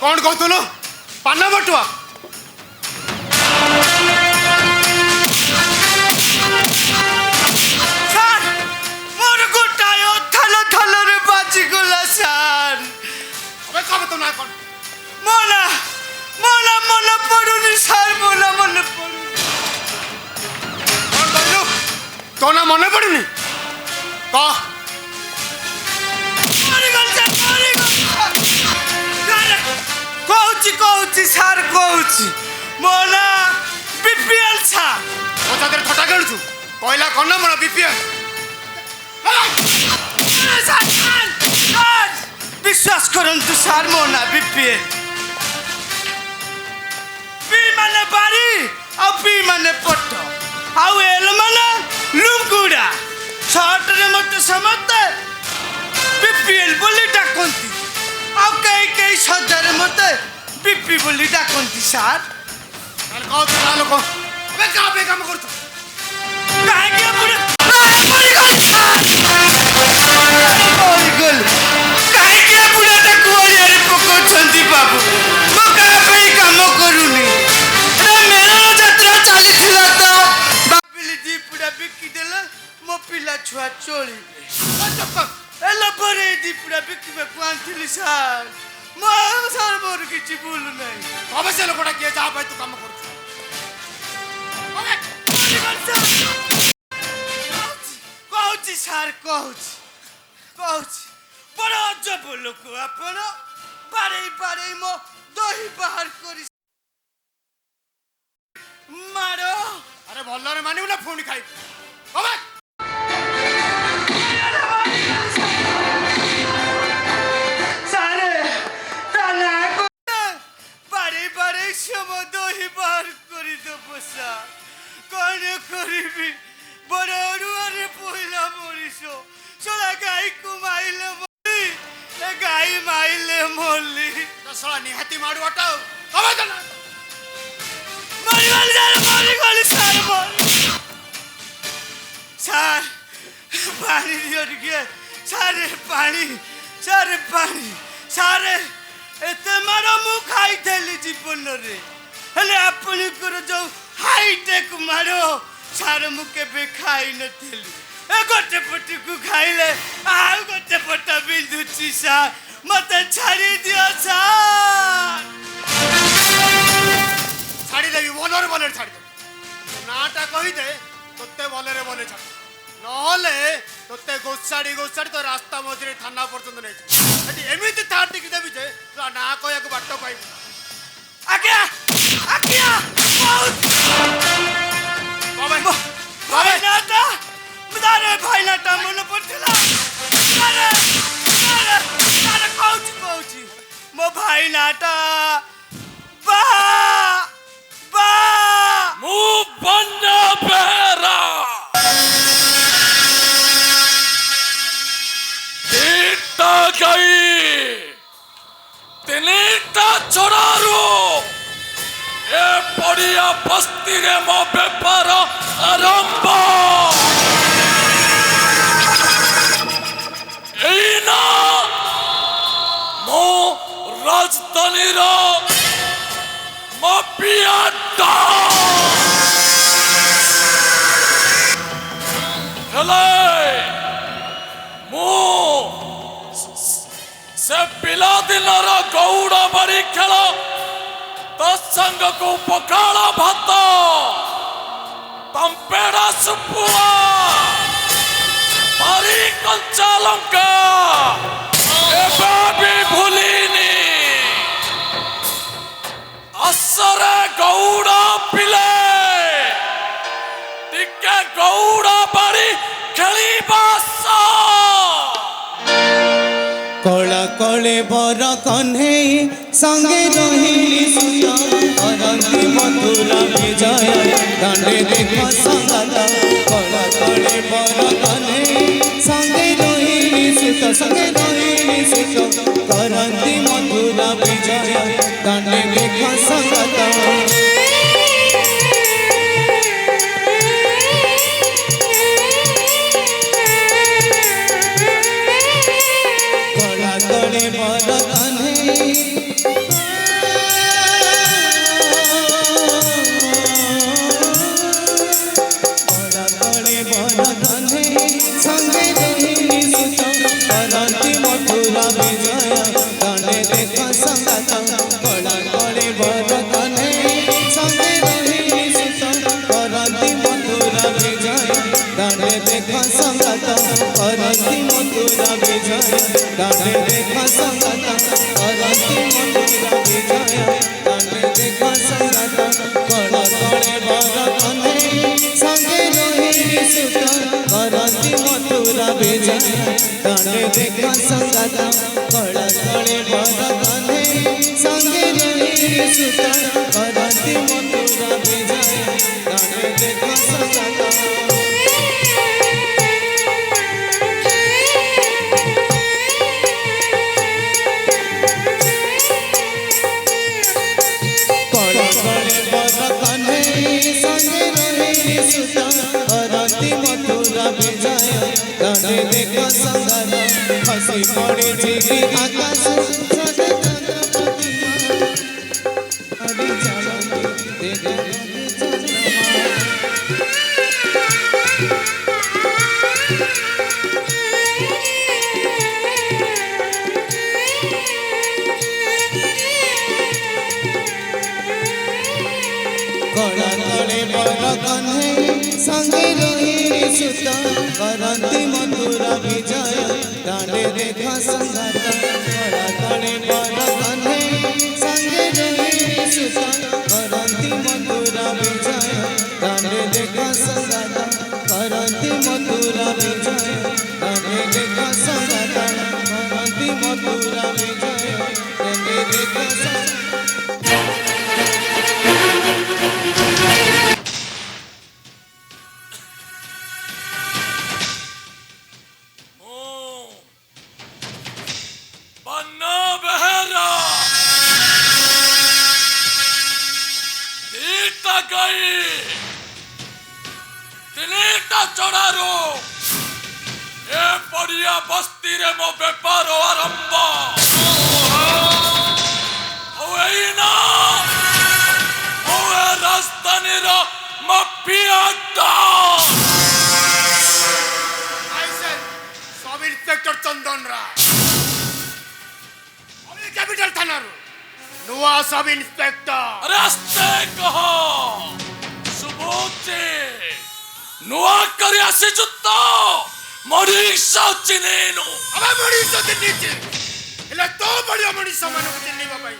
कौन कहतुलु पान बटुआ सर मोर गोटाय थल थल रे बाजी गला सर अबे कब तो ना कौन मोला मोला मन पड़ुनी सर मोला मन पड़ुनी कौन कहलु तो ना मन पड़ुनी कह कहूची सर कहूची मोला बीपीएल छा ओ तादेर फटा गेलछु कहला कोन ना मोर बीपीएल विश्वास करंतु सर मोना बीपीएल पी माने बारी आ पी माने पट्ट आउ एल माने लुंगुड़ा शॉर्ट रे मत समझते बीपीएल बोली डाकंती आ कई कई सदर मत बीपी बोली डाकंती सर कल कह तो ना लोग अबे का पे काम करतु काहे के पूरे मरी गई सर मरी गई काहे के पूरे ता कुआरी रे पको छंदी बाबू मो का पे काम करूनी रे मेरा यात्रा चाली थिला तो बापिली दी पूरा बिकी देला मो पिला छुआ चोली एला परे दी पूरा बिकी में क्वांटिली सर मो सर मोर किछि भूल नहीं अवश्य लोगटा के जा भाई तू काम करतु अबे कहूची सर कहूची बड़ा अजब लोक आपण बारे बारे मो दही बाहर करी मारो अरे भल्ला रे मानिबु ना फोन खाइ अबे सारे ताना को बारे बारे सम दही बाहर करी दो बसा कौन करीबी बड़ा रुआरे पहिला मरिसो सोला गाई को माइले मली ए गाई माइले मली तो साला निहाती मारू हटाओ अबे तो ना मरी गली सर मरी सर पानी दियो के सारे पानी सारे एते मारो मु खाई थेली जीवन रे हेले अपनी कर जो हाईटेक मारो सारे मु केबे खाई न थेली ए गोटे पट्टी को खाइले आ गोटे पट्टा बिंदुची सा मते छाड़ी दियो सर छाड़ी देबी बोलर छाड़ी दे नाटा कहि दे तोते बोलरे बोले छाड़ नहले तोते गोसाड़ी तो रास्ता मझे थाना पर्यंत नहीं एमती थार टिक देवी जे ना कहया बाट पाइब आज्ञा आज्ञा भाईनाटा मुदारे भाईनाटा मन पड़थिला अरे कहूची मो भाईनाटा बा मु बन्ना बेरा तीनटा गई तीनटा चोरारू ए पड़िया बस्ती रे मो बेपार आरंभ एना मो राजधानी रो माफियाटा हेले मु से पिला दिनर गौड़ बारी खेल तत्संग को पकाड़ा भात तंपेड़ा सुपुआ बारी कंचा लंका एबे भी भूलिनी असरे गौड़ पिले टिके गौड़ बारी खेलिबा कला कले बर कन्हे संगे रहिली सुत करंती मधुरा विजय दांडे देख संगत कला कले बर कन्हे संगे रहिली सुत करंती मधुरा विजय दांडे देख संगत बड़ कने संगात कला कले बर कन्हे संगे रही सुत करती मधुरा विजय दाने देख संगात करती मधुरा विजय दाने देख संगात करती मधुरा विजय दाने देख संगात कला कले बर कन्हे संगे रही सुत करती मधुरा विजय दाने देख संगात कला कले बर कन्हे संगे रही सुत करती मधुरा विजय दाने देख संगात मथुरा विजय दाने देख संगात हसी पड़े झिली आकाश कला कले बर कन्हे संगे रही सुत करती मधुरा विजय दाने देख संगात कला कले बर कन्हे संगे रही सुत करती मधुरा विजय दाने देख संगात करती मधुरा विजय दाने देख संगात करती मधुरा विजय दाने देख संगात बन्ना बेहरा दीटा गई तिनीटा चढ़ारू ए पड़िया बस्ती रे मो बेपार आरंभ राजधानी माफिया सब इंस्पेक्टर चंदन राय कैपिटल थाना नुआ सब इंस्पेक्टर रास्ते कहो सुबोचे नुआ कर आसी जुत्तो मरीसा चिनेनु अबे मरीसा चिन्नीचे हेले तो बढ़िया मरीसा मानु चिन्नी बाबाई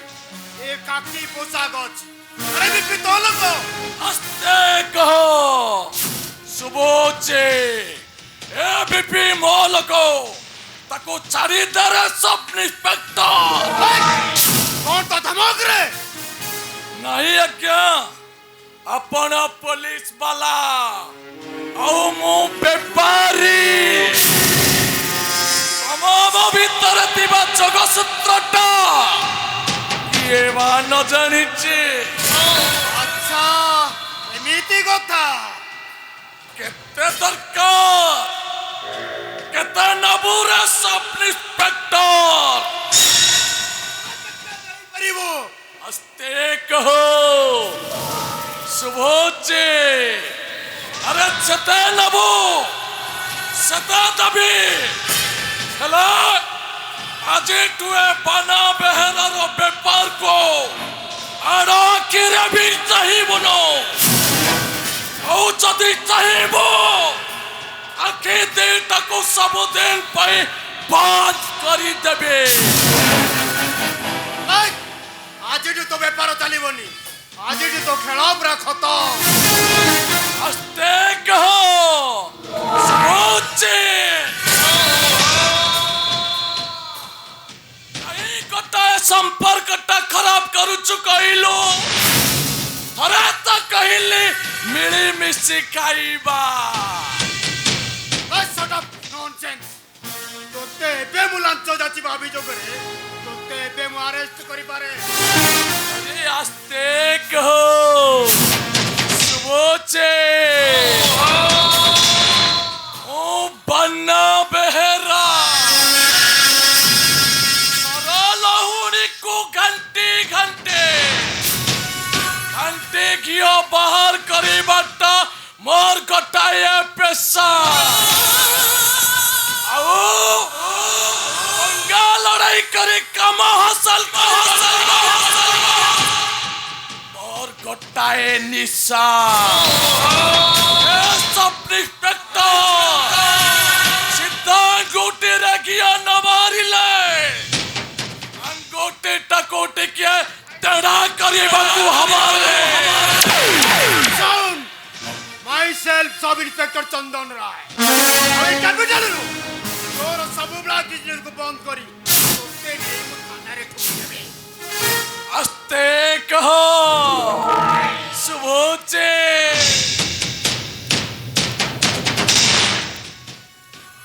एक काकी पोशाक अछि अरे बिपी तो लगो रास्ते कहो सुबोचे ए बिपी मोलको ताको चारिदार सब इंस्पेक्टर कौन तो धमक रे नहीं आज्ञा अपन पुलिस वाला औ मु बेपारी समाव भीतर थिबा जगसूत्रटा किए बा न जानिछि अच्छा एमिति कथा केते दरकार केते नबुरे सब इंस्पेक्टर परिवो हस्ते कहो सुबोचे अरे छते नबू सता दबी हेलो आज टुए बना बेहरा रो बेपार को आड़ा किरे भी चाहिए बनो औ जदी चाहिए आखे देता को सबुदिन पे बात करी देबे आज तो बेपार चलिबनी आज तो खेला पूरा खत्म हस्ते कहो सोचे कहीं कटा संपर्क टा खराब करू चुकइलो हरे तो कहिली मिली मिसी खाइबा शट अप नॉनसेंस तोते बे मुलांच जाची भाभी जो करे तोते बे मु अरेस्ट करी पारे अरे हस्ते कहो सुबोचे ओ बन्ना बेहरा सरलहुरी को घंटे घंटे घंटे कियो बाहर करी बाटा मोर कटाए पैसा आओ पंगा लड़ाई कर करी काम हासिल और गोटाए निशा सब इंस्पेक्टर सीधा गोटे रखिया न मारिले अंगोटे टकोटे के तेरा करी बंधु हमारे myself सब इंस्पेक्टर चंदन राय अरे कैपिटल रू तोर सब बड़ा बिजनेस को बंद करी तोते ने थाना रे ठोक देबे अस्ते कहो सुबोचे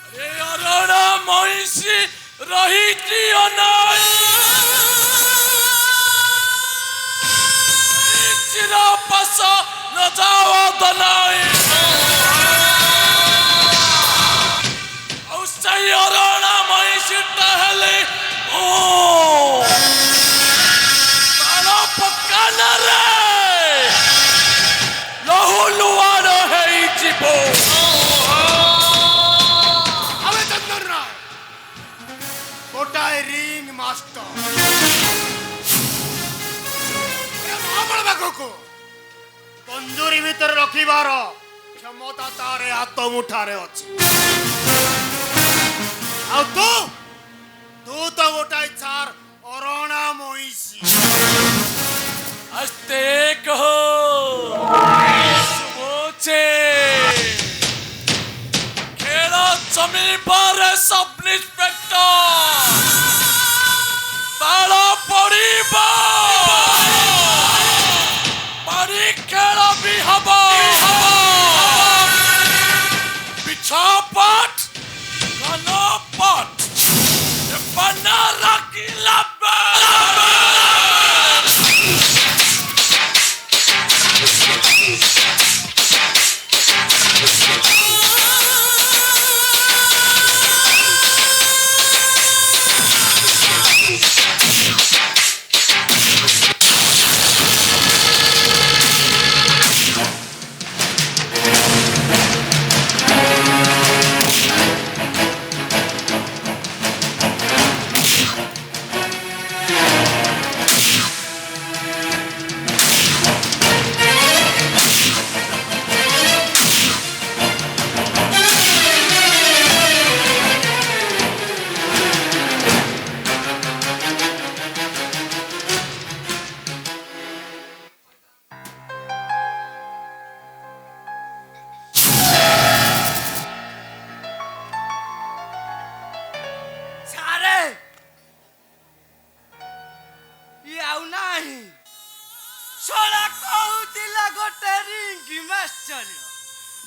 अरे अरोड़ा महिषी रही थी अनाई चिरा पसा न जावा दनाई औसई अरोड़ा महिषी टहले ओ तारा पक्का न रे लहू लुआनो है जीवो अबे चंदन राय गोटाए रिंग मास्टर महाबल बागको कंजूरी भीतर रखिबार क्षमता तारे हाथ मुठारे अछि आ तू तो गोटाए चार अरणा महिषी अस्ते कहो सुबोचे खेड़ा जमी पर सब इंस्पेक्टर ताला पड़ीबा पारी खेड़ा भी हवा पिछा पाठ गाना पाठ बना रखी लबा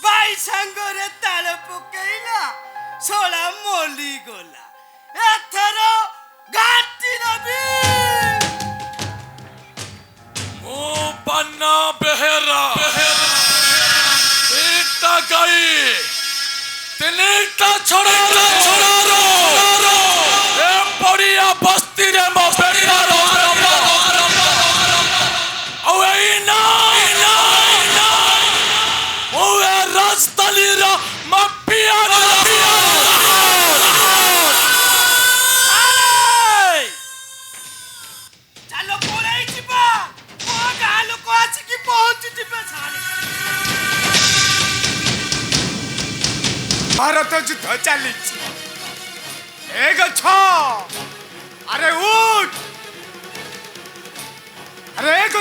भाई संगरे ताल पकेइला सोला मोली गोला एथर घाटी नबी ओ बन्ना बेहरा एकटा गई तिनटा छोड़ा रो ए पड़िया बस्ती रे मस्ती रो ओ ए ना ओ ए राजधानी रो माफिया चलो पळाई जिबा ओ गालो को आछि कि पहुंच जिबे छाले भारत युद्ध चली एक अरे उठ अरे एक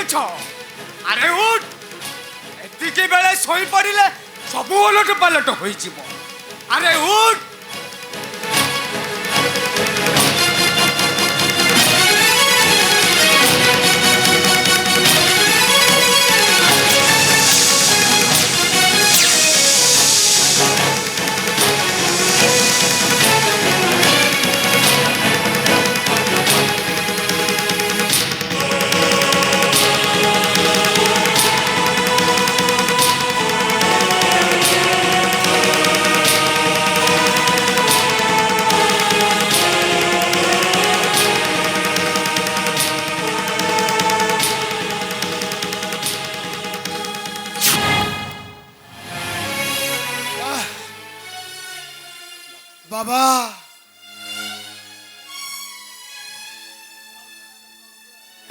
अरे उठ एतिके बेले सोई पड़िले सब ओलट पालट होई जिवो अरे उठ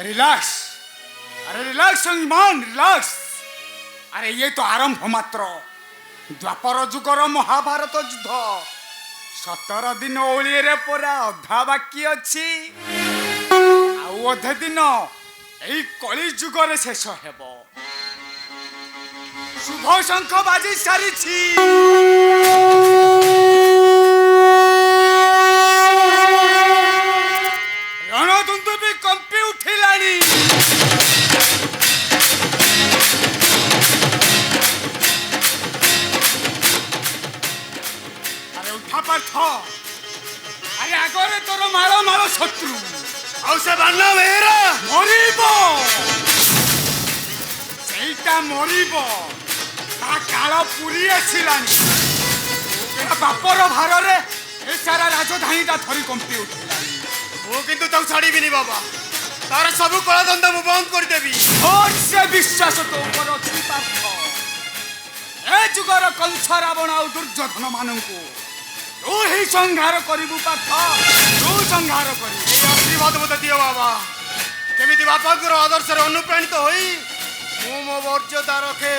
रिलैक्स, अरे रिलैक्स ईमान, रिलैक्स। अरे ये तो आरंभ मात्र। द्वापर जुगर महाभारत युद्ध 17 दिन ओलिए परा अधा बाकी अच्छी, आउ अधे दिन यही कली जुगर शेष हेब। शुभ शंख बाजी सारी रणदुंदु भी कंपी उठिलानी। अरे उठा पार्थ, अरे आगरे तोर मारो मारो शत्रु ଆଉ ସେ ବାନା ବେହେରା ମରିବ, ସେଇଟା ମରିବ। ତା କାଳ ପୁରୀ ଆସିଲାଣି। ବାପର ଭାରରେ ଏ ସାରା ରାଜଧାନୀଟା ଥରି କମ୍ପି ଉଠିଲାଣି। ମୁଁ କିନ୍ତୁ ତାକୁ ଛାଡ଼ିବିନି ବାବା। ତାର ସବୁ କଳାଧନ୍ଦା ମୁଁ ବନ୍ଦ କରିଦେବି। ମୋର ସେ ବିଶ୍ୱାସ ତୋ ଉପରେ ଅଛି ପାର୍ଥ। ଏ ଯୁଗର କଂସ ରାବଣ ଆଉ ଦୁର୍ଯୋଧନ ମାନଙ୍କୁ ତୁ ହିଁ ସଂହାର କରିବୁ ପାର୍ଥ, ତୁ ସଂହାର କରିବୁ। এই আশীর্বাদ মতো দিও বাবা, যেମିତି ବାପାଙ୍କର ଆଦର୍ଶରେ ଅନୁପ୍ରାଣିତ ହୋଇ ମୁଁ ମୋ ମର୍ଯ୍ୟାଦା ରଖେ।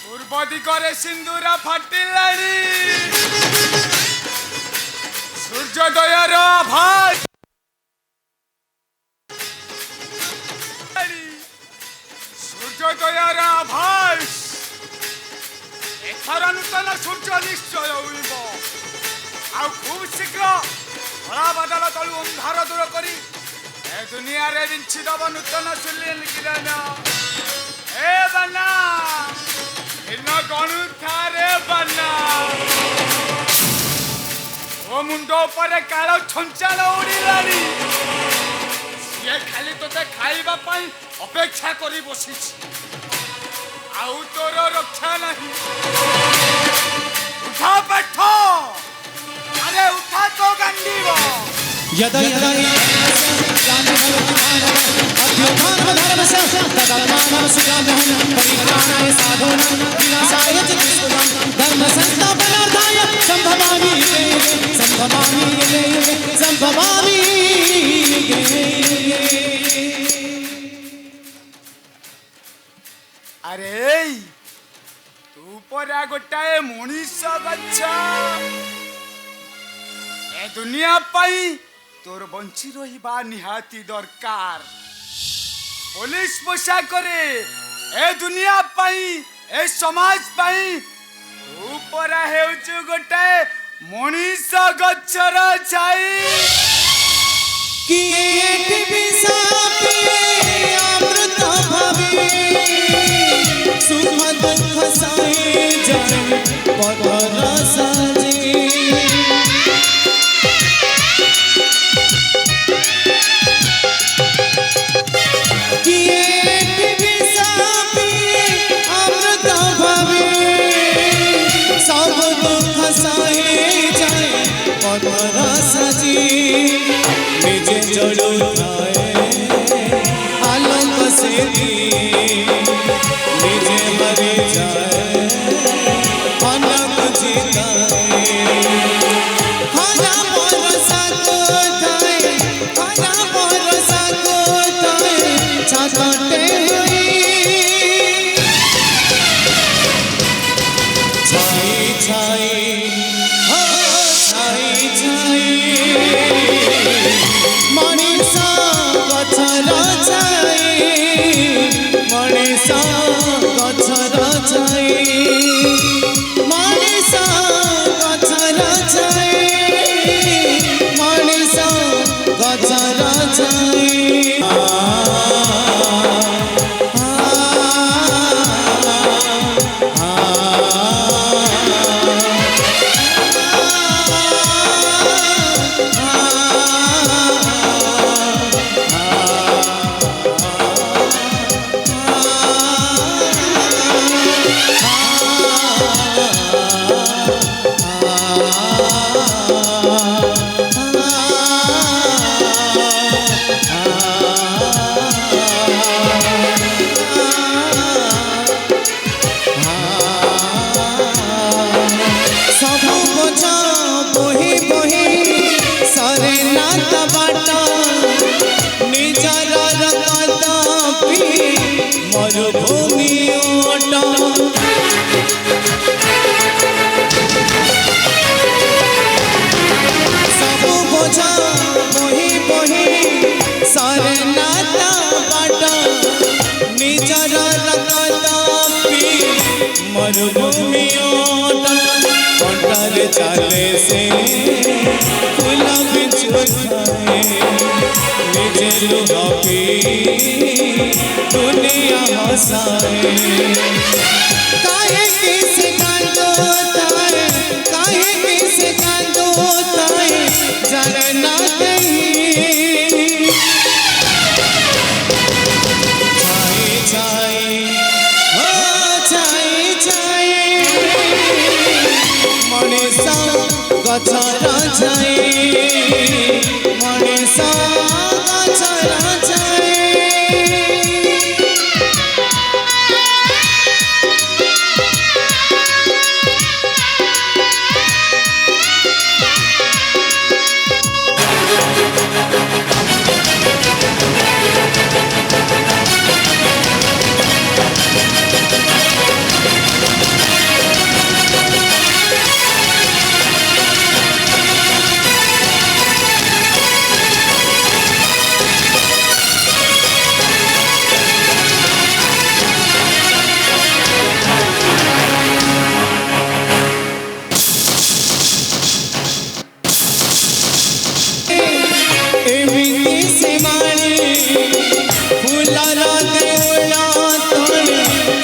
ପୂର୍ବ ଦିଗରେ ସିନ୍ଦୁର ଫାଟିଲାଣି, ସୂର୍ଯ୍ୟୋଦୟର ଆଭାସ। ସୂର୍ଯ୍ୟୋଦୟର ଆଭାସ। ଏଥର ନୂତନ ସୂର୍ଯ୍ୟ ନିଶ୍ଚୟ ଉଇବ, ଆଉ ଖୁବ୍ ଶୀଘ୍ର ଧଳା ବାଦଲ ତଳୁ ଅନ୍ଧାର ଦୂର କରି ଏ ଦୁନିଆରେ ବିଞ୍ଚି ଦବ ନୂତନ ସୂର୍ଯ୍ୟ କିରଣ। ଏ ବାନା ଦିନ ଗଣୁଥାରେ ବାନା, ଓ ମୁଣ୍ଡ ଉପରେ କାଳ ଛଞ୍ଚାଣ ଉଡ଼ିଲାଣି। ସିଏ ଖାଲି ତୋତେ ଖାଇବା ପାଇଁ ଅପେକ୍ଷା କରି ବସିଛି, ଆଉ ତୋର ରକ୍ଷା ନାହିଁ। ଉଠା ପାଠ, अरे उठा तो गंडीव। यदा यदा अभ्युत्थानमधर्मस्य तदात्मानं सुजाम्यहं परित्राणाय साधूनां विनाशाय च दुष्कृतां धर्मसंस्थापनार्थाय संभवामि संभवामि। अरे तू परा गोटाए मनीष गच्छ। ए दुनिया पाई तोर बंची रहिबा निहाती दरकार। पुलिस पोशाक रे ए दुनिया पाई, ए समाज पाई तू परा हेउचु गोटाए मनीष गच्छर छाई। किएठी बिसापी अमृत भावे सुख दुख साए जाए पदर साजे। निजे जड़ो आलोक से निजे मरे जाए अनक जीताए। हरा बरसा को थाए, हरा बरसा को थाए छाते हुई छाई छाई मनीषा गछर छाई, मनीषा गछर छाई, मनीषा गछर छाई, मनीषा गछर छाई। मरुभूमि ओट सबु बोझा बही बही सरे नाता बाट निजर रगत पी मरुभूमि ओट कंटारे चाले से फूल बिछु खाए निजे लुहा पी दुनिया हसाए काहे किसे कांदो ताए काहे किसे कांदो ताए जरना कहीं छाए छाए हो छाए छाए मनीषा गछरा छाए मनीषा गछरा छाए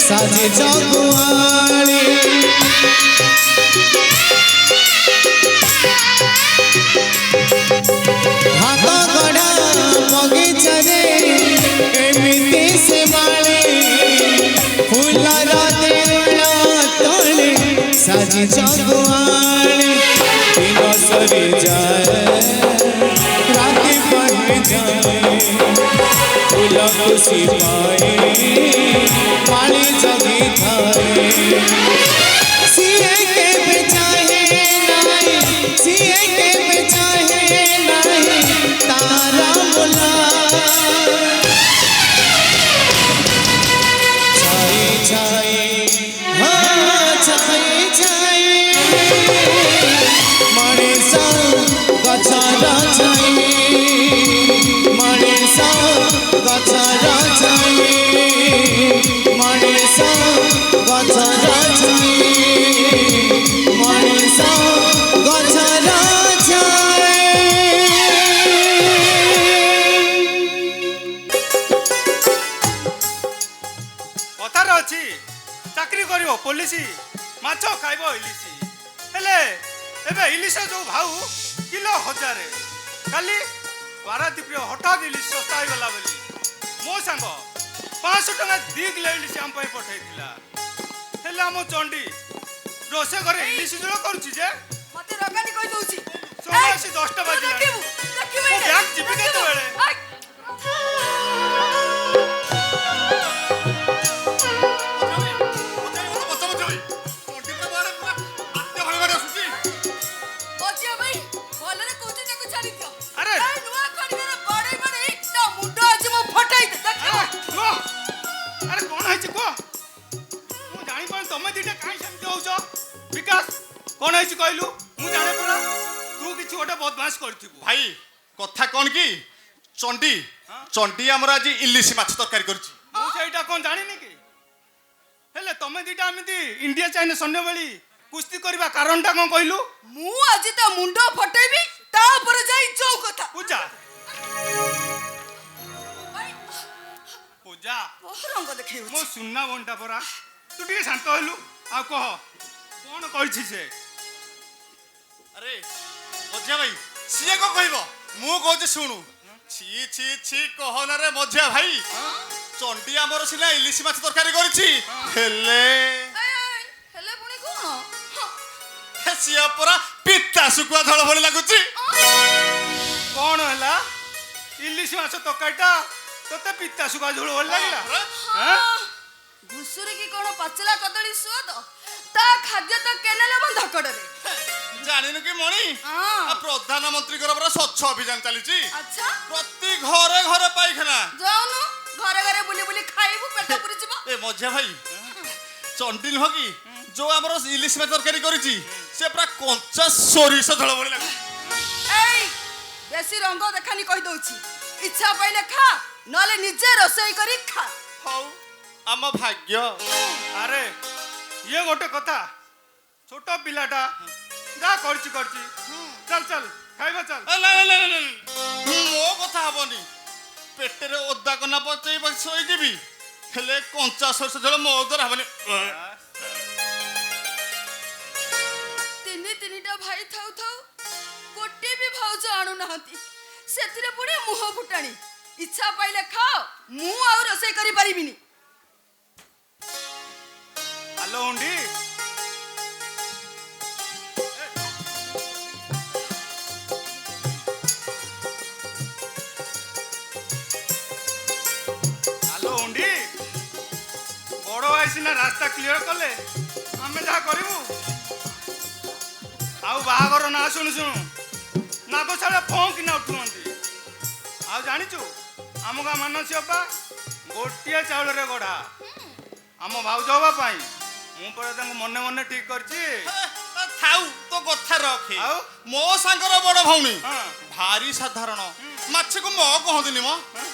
साजे जगुआली हाथ गड़ा बगीचारे एमिति से माली फूलर देवला तले साजे जगुआली दिन सरी जाए राति बढ़ जाए फूल खुशी पाए पानी जगी थाए सिए के बेचाहे नहीं सिए के बेचाहे नहीं तारा बोला छाए छाए हाँ छाए छाए मनीषा गछरा छाए मनीषा गछरा छाए मनीषा गछरा छाए मनीषा गछरा छाए कथार अच्छी चाकरी करियो पुलिस माछ खाइब इलिशी हेले एबे इलिश जो भाव किलो 1000 काली पारादीप हठात इलिश सस्ता हो गला बोली मो सांग 500 टका 2 किलो इलिश आम पई पठैतिला हेले हम चंडी रोसे घरे इलिश जोड़ करूची जे मते रगानी कहि दउची सोमासी 10 टा बाजिला रखिबू ओ ब्याग जिबी केते बेले ओजिया भाई भलरे कोची ताको छाड़ी दियो अरे! ए नुआ खड़ीर बड़े बड़े एकटा मुंडो आज मो फटाई दे देखियो अरे कौन है को मु जानि पण तमे दिटा काई सेमती होउछ विकास कौन है कहलु मु जाने पड़ा तू किछि ओटे बदमाश करथिबु भाई कथा कौन की चंडी चंडी हमर आज इलिश माछ तरकारी करछि मु सेटा कोन जानिनी की हेले तमे दिटा एमिति इंडिया चाइना सैन्य बळी कुस्ती करबा कारणटा कोन कहलु मु आज ता मुंडो फटाइबी ता पर जाई जो कथा पूजा भाई पूजा रंग देखियो मो सुन्ना बंटा परा तू ଟିକେ शांत हेलु आ कह कोन कहछि से अरे मझिया भाई सिए को कहबो मु कहछ सुनु छी छी छी कहना रे मझिया भाई चंडी हमर सिना इलिश माछ तरकारी करछि हेले हेले पुणी कोन सिए परा पित्ता सुकुआ धळ भଳି लागुछि कौन हला इलिश माछ तकाइटा तोते पित्ता सुगा झोल भल लागला हां घुसुरी की कोन पचला कदली सुआद ता खाद्य तो केनेले बंध कडरे जानिनु कि मणि हां प्रधानमंत्री पर स्वच्छ अभियान चलीछि अच्छा प्रति घरे घरे पाइखाना जाउनु घरे घरे बुली बुली खाइबु पेट पुरी जिवो ମଝିଆ ଭାଇ ଚଣ୍ଡୀ ନୁହଁ କି ଯୋଉ ଆମର ଇଲିଶ ମାଛ ତରକାରୀ କରିଛି ସେ ପୁରା କଞ୍ଚା ସୋରିଷ ଝୋଳ ଭଳି ଲାଗୁଛି। ଏଇ ବେଶୀ ରଙ୍ଗ ଦେଖାନି କହି ଦଉଛି ଇଚ୍ଛା ପାଇଲେ ଖା ନହେଲେ ନିଜେ ରୋଷେଇ କରି ଖା। ହଉ ଆମ ଭାଗ୍ୟ। ଆରେ ଇଏ ଗୋଟେ କଥା ଛୋଟ ପିଲାଟା ଯାହା କରିଛି କରିଛି ଚାଲ ଚାଲ ଖାଇବା ଚାଲ। ମୋ କଥା ହବନି ପେଟରେ ଓଦା କନା ପଚେଇ ଶୋଇଯିବି ହେଲେ କଞ୍ଚା ସୋରିଷ ଝୋଳ ମୋ ଦ୍ୱାରା ହବନି। ତିନିଟା ଭାଇ ଥାଉ ଥାଉ ଗୋଟେ ବି ଭାଉଜ ଆଣୁନାହାନ୍ତି ସେଥିରେ ପୁଣି ମୁହଁ ଫୁଟାଣି ଇଚ୍ଛା ପାଇଲେ ଖାଅ ମୁଁ ଆଉ ରୋଷେଇ କରିପାରିବିନି। ହ୍ୟାଲୋ ହୁଣ୍ଡି ହ୍ୟାଲୋ ହୁଣ୍ଡି ବଡ ଭାଇ ସିନା ରାସ୍ତା କ୍ଲିୟର କଲେ ଆମେ ଯାହା କରିବୁ। ଆଉ ବାହାଘର ନା ଶୁଣୁ ଶୁଣୁ ନାଗଶାଳା ଫଁ କିନା ଉଠୁଛନ୍ତି। ଆଉ ଜାଣିଛୁ ଆମ ଗାଁ ମାନସୀ ଅପା ଗୋଟିଏ ଚାଉଳରେ ଗଢ଼ା ଆମ ଭାଉଜ ହବା ପାଇଁ ମୁଁ ପରା ତାଙ୍କୁ ମନେ ମନେ ଠିକ କରିଛି। ଥାଉ ତୋ କଥା ରଖେ। ଆଉ ମୋ ସାଙ୍ଗର ବଡ ଭଉଣୀ ହଁ। ଭାରି ସାଧାରଣ ମାଛକୁ ମ କହନ୍ତିନି ମ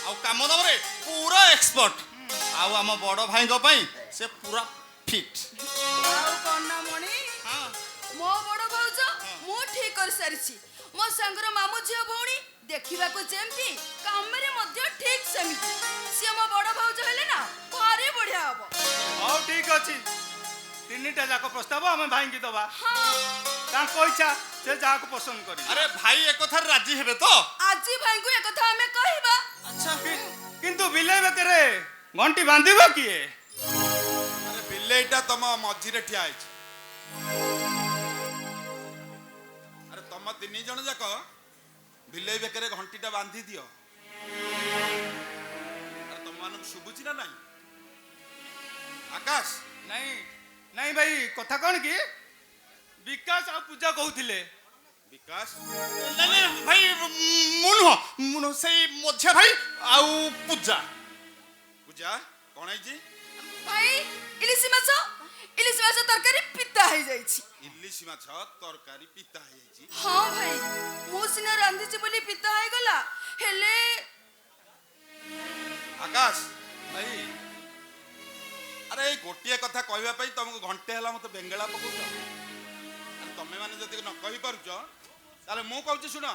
ଆଉ କାମ ଦାମରେ ପୁରା ଏକ୍ସପର୍ଟ। ଆଉ ଆମ ବଡ ଭାଇଙ୍କ ପାଇଁ ସେ ପୁରା ଫିଟ୍। ଆଉ କନ୍ନା ମଣି ମୋ ବଡ ଭାଉଜ ମୁଁ ଠିକ କରି ସାରିଛି। ମୋ ସାଙ୍ଗର ମାମୁ ଝିଅ ଭଉଣୀ ଦେଖିବାକୁ ଯେମିତି କାମରେ ମଧ୍ୟ ଠିକ ସେମିତି। ସିଏ ମୋ ବଡ ଭାଉଜ ହେଲେ ନା ଭାରି ବଢିଆ ହବ। ହଉ ଠିକ ଅଛି ତିନିଟା ଯାକ ପ୍ରସ୍ତାବ ଆମେ ଭାଇଙ୍କି ଦବା ହଁ ତାଙ୍କ ଇଚ୍ଛା ସେ ଯାହାକୁ ପସନ୍ଦ କରିବେ। ଆରେ ଭାଇ ଏକଥାରେ ରାଜି ହେବେ ତ? ଆଜି ଭାଇଙ୍କୁ ଏକଥା ଆମେ କହିବା। ଆଚ୍ଛା କିନ୍ତୁ ବିଲେଇ ବେକରେ ଘଣ୍ଟି ବାନ୍ଧିବ କିଏ? ଆରେ ବିଲେଇଟା ତମ ମଝିରେ ଠିଆ ହେଇଛି। ଆରେ ତମ ତିନି ଜଣ ଯାକ ବିଲେଇ ବେକରେ ଘଣ୍ଟିଟା ବାନ୍ଧି ଦିଅ। ଆରେ ତମମାନଙ୍କୁ ଶୁଭୁଛି ନା ନାଇଁ? ଆକାଶ ନାଇଁ ନାଇଁ ଭାଇ କଥା କଣ କି ବିକାଶ ଆଉ ପୂଜା କହୁଥିଲେ। ବିକାଶ ନାଇଁ ଭାଇ ମୁଁ ନୁହଁ ସେଇ ମଝିଆ ଭାଇ ଆଉ ପୂଜା। ପୂଜା କଣ ହେଇଛି? ଭାଇ ଇଲିଶି ମାଛ ତରକାରୀ ପିତା ହେଇଯାଇଛି। ଇଲିଶି ମାଛ ତରକାରୀ ପିତା ହେଇଯାଇଛି। ହଁ ଭାଇ ମୁଁ ସିନା ରାନ୍ଧିଛି ବୋଲି ପିତା ହେଇଗଲା ହେଲେ ଆକାଶ ଭାଇ ଆରେ ଏଇ ଗୋଟିଏ କଥା କହିବା ପାଇଁ ତମକୁ ଘଣ୍ଟେ ହେଲା ମତେ ବେଙ୍ଗଳା ପକଉଛ। ଆରେ ତମେ ମାନେ ଯଦି ନ କହିପାରୁଛ ତାହେଲେ ମୁଁ କହୁଛି ଶୁଣ।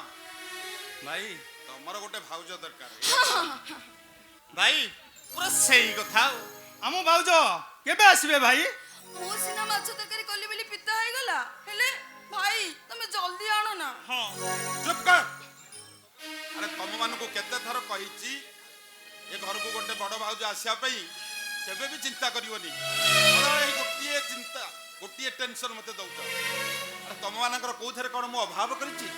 ଭାଇ ତମର ଗୋଟେ ଭାଉଜ ଦରକାର। ଭାଇ ପୁରା ସେଇ କଥା ଆଉ। ଆମ ଭାଉଜ କେବେ ଆସିବେ ଭାଇ? ମୁଁ ସିନା ମାଛ ତରକାରୀ କଲି ବୋଲି ପିତା ହେଇଗଲା ହେଲେ ଭାଇ ତମେ ଜଲ୍ଦି ଆଣ ନା। ହଁ ଚୁପ୍ କର। ଆରେ ତମ ମାନଙ୍କୁ କେତେ ଥର କହିଛି ଏ ଘରକୁ ଗୋଟେ ବଡ ଭାଉଜ ଆସିବା ପାଇଁ କେବେ ବି ଚିନ୍ତା କରିବନି। ଏଇ ଗୋଟିଏ ଚିନ୍ତା ଗୋଟିଏ ଟେନସନ ମତେ ଦଉଛ। ଆରେ ତମ ମାନଙ୍କର କୋଉଥିରେ କଣ ମୁଁ ଅଭାବ କରିଛି?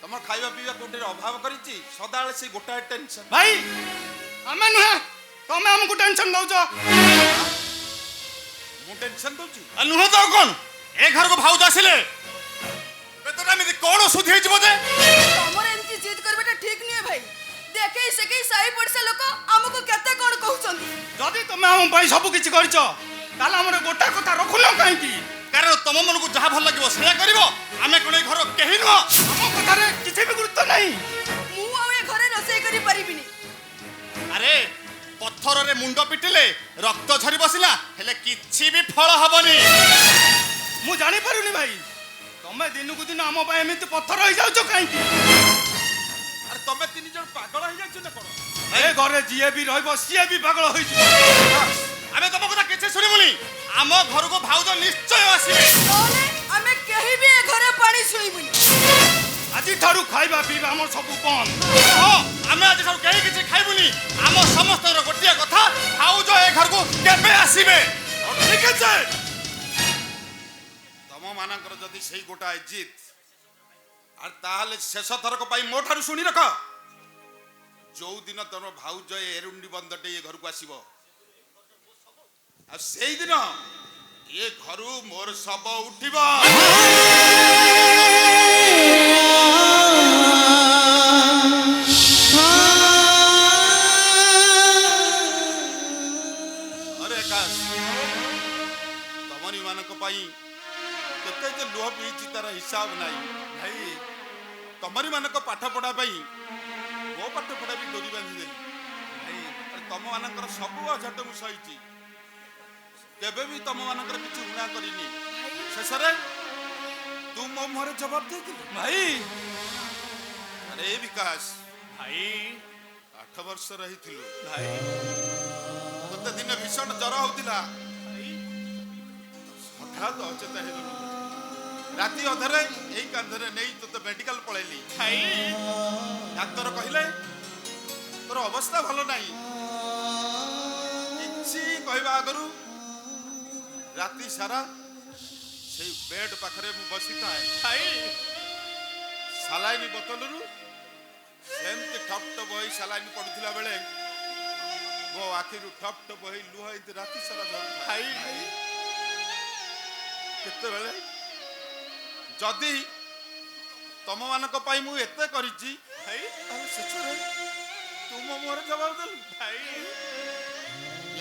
ତମର ଖାଇବା ପିଇବା କୋଉଥିରେ ଅଭାବ କରିଛି? ସଦାବେଳେ ସେଇ ଗୋଟାଏ ଟେନସନ। ଭାଇ ଆମେ ନୁହେଁ ତମେ ଆମକୁ ଟେନସନ ଦଉଛ। ମୁଁ ଟେନସନ ଦଉଛି? ନୁହଁ ତ ଆଉ କଣ ଏ ଘରକୁ ଭାଉଜ ଆସିଲେ ବେତନ ଏମିତି କଣ ସୁଧି ହେଇଛି ବୋଧେ? ତମର ଏମିତି ଜିଦ୍ କରିବାଟା ଠିକ ନୁହେଁ ଭାଇ। ଦେଖେଇ ସେକେଇ ସାହି ପଡ଼ିଶା ଲୋକ ଆମକୁ କେତେ କଣ କହୁଛନ୍ତି। ଯଦି ତମେ ଆମ ପାଇଁ ସବୁ କିଛି କରିଛ ତାହେଲେ ଆମର ଗୋଟା କଥା ରଖୁନ କାହିଁକି? କାରଣ ତମ ମନକୁ ଯାହା ଭଲ ଲାଗିବ ସେଇଆ କରିବ। ଆମେ କଣ ଏଇ ଘର କେହି ନୁହଁ। ଆମ କଥାରେ କିଛି ବି ଗୁରୁତ୍ୱ ନାହିଁ। ମୁଁ ଆଉ ଏ ଘରେ ରୋଷେଇ କରିପାରିବିନି। ଆରେ ପଥରରେ ମୁଣ୍ଡ ପିଟିଲେ ରକ୍ତ ଝରି ବସିଲା ହେଲେ କିଛି ବି ଫଳ ହବନି। ମୁଁ ଜାଣିପାରୁନି ଭାଇ ତମେ ଦିନକୁ ଦିନ ଆମ ପାଇଁ ଏମିତି ପଥର ହେଇଯାଉଛ କାହିଁକି? ଆରେ ତମେ ତିନି ଜଣ ପାଗଳ ହେଇଯାଉଛ ନା କଣ? ଏ ଘରେ ଯିଏ ବି ରହିବ ସିଏ ବି ପାଗଳ ହେଇଯିବ। ଆମେ ତମ କଥା କିଛି ଶୁଣିବୁନି। ଆମ ଘରକୁ ଭାଉଜ ନିଶ୍ଚୟ ଆସିବେ। ନହେଲେ ଆମେ କେହି ବି ଏ ଘରେ ପାଣି ଛୁଇଁବୁନି। ଆଜିଠାରୁ ଖାଇବା ପିଇବା ଆମର ସବୁ ବନ୍ଦ। ହଁ ଆମେ ଆଜିଠାରୁ କେହି କିଛି ଖାଇବୁନି। ଆମ ସମସ୍ତଙ୍କର ଗୋଟିଏ କଥା ଭାଉଜ ଏ ଘରକୁ କେବେ ଆସିବେ? ଠିକ ଅଛି। ତମ ମାନଙ୍କର ଯଦି ସେଇ ଗୋଟାଏ ଜିଦ୍ আর তাহলে শেষ থরক পাই ମୋ ଠାରୁ ଶୁଣି ରଖ। ଯୋଉ ଦିନ ତମ ଭାଉଜ ଏ ଏରୁଣ୍ଡି ବନ୍ଦଟେ ଏ ଘରକୁ ଆସିବ ଆଉ ସେଇଦିନ ଏ ଘରୁ ମୋର ଶବ ଉଠିବ। ପାଠ ପଢା ବି ଡୋରି ବାନ୍ଧିଦେଲି। ଆରେ ତମ ମାନଙ୍କର ସବୁ ଅଝଟ ମୁଁ ସହିଛି, କେବେ ବି ତମ ମାନଙ୍କର କିଛି ଉଣା କରିନି। ଶେଷରେ ତୁ ମୋ ମୁହଁରେ ଜବାବ ଦେଇଥିଲୁ। ଭାଇ ଆରେ ବିକାଶ, ଭାଇ 8 ବର୍ଷ ରହିଥିଲୁ, ଭାଇ ତତେ ଦିନେ ଭୀଷଣ ଜ୍ୱର ହଉଥିଲା, ହଠାତ୍ ଅଚେତା ହେଇଗଲୁ। ରାତି ଅଧରେ ଏଇ କାନ୍ଧରେ ନେଇ ତତେ ମେଡିକାଲ ପଳେଇଲି। ଡାକ୍ତର କହିଲେ ତୋର ଅବସ୍ଥା ଭଲ ନାହିଁ। କିଛି କହିବା ଆଗରୁ ରାତି ସାରା ସେଇ ବେଡ୍ ପାଖରେ ମୁଁ ବସିଥାଏ। ସାଲାଇନ୍ ବୋତଲରୁ ସେମିତି ଠପ୍ ଟପ୍ ହୋଇ ସାଲାଇନ୍ ପଡୁଥିଲା ବେଳେ ମୋ ଆଖିରୁ ଠପ୍ ଟପ୍ ହୋଇ ଲୁହ ଏମିତି ରାତି ସାରା ଝରୁଥାଏ। କେତେବେଳେ ଯଦି ତମ ମାନଙ୍କ ପାଇଁ ମୁଁ ଏତେ କରିଛି, ତାହେଲେ ଶେଷରେ ତୁ ମୋ ମୁହଁରେ ଜବାବ ଦେଲୁ।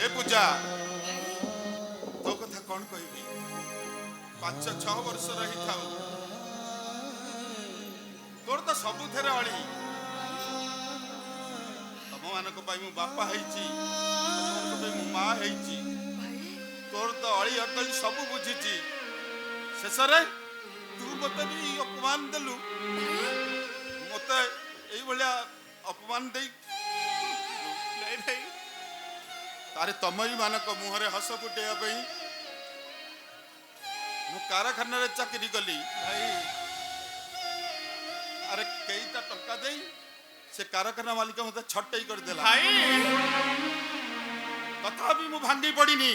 ଏ ପୂଜା, ତୋ କଥା କଣ କହିବି? 5-6 ବର୍ଷ ରହିଥାଉ, ତୋର ତ ସବୁଥିରେ ଅଳି। ତମ ମାନଙ୍କ ପାଇଁ ମୁଁ ବାପା ହେଇଛି, ତମ ପାଇଁ ମୁଁ ମା ହେଇଛି, ତୋର ତ ଅଳି ଅଟଳି ସବୁ ବୁଝିଛି। ଶେଷରେ ତୁ ମତେ ବି ଅପମାନ ଦେଲୁ, ମତେ ଏଇଭଳିଆ ଅପମାନ ଦେଇ ତାରେ ତମରି ମାନଙ୍କ ମୁହଁରେ ହସ ଫୁଟେଇବା ପାଇଁ ମୁଁ କାରଖାନାରେ ଚାକିରି କଲି। ଆରେ କେଇଟା ଟଙ୍କା ଦେଇ ସେ କାରଖାନା ମାଲିକ ମତେ ଛଟେଇ କରିଦେଲା। ତଥାପି ମୁଁ ଭାଙ୍ଗି ପଡିନି।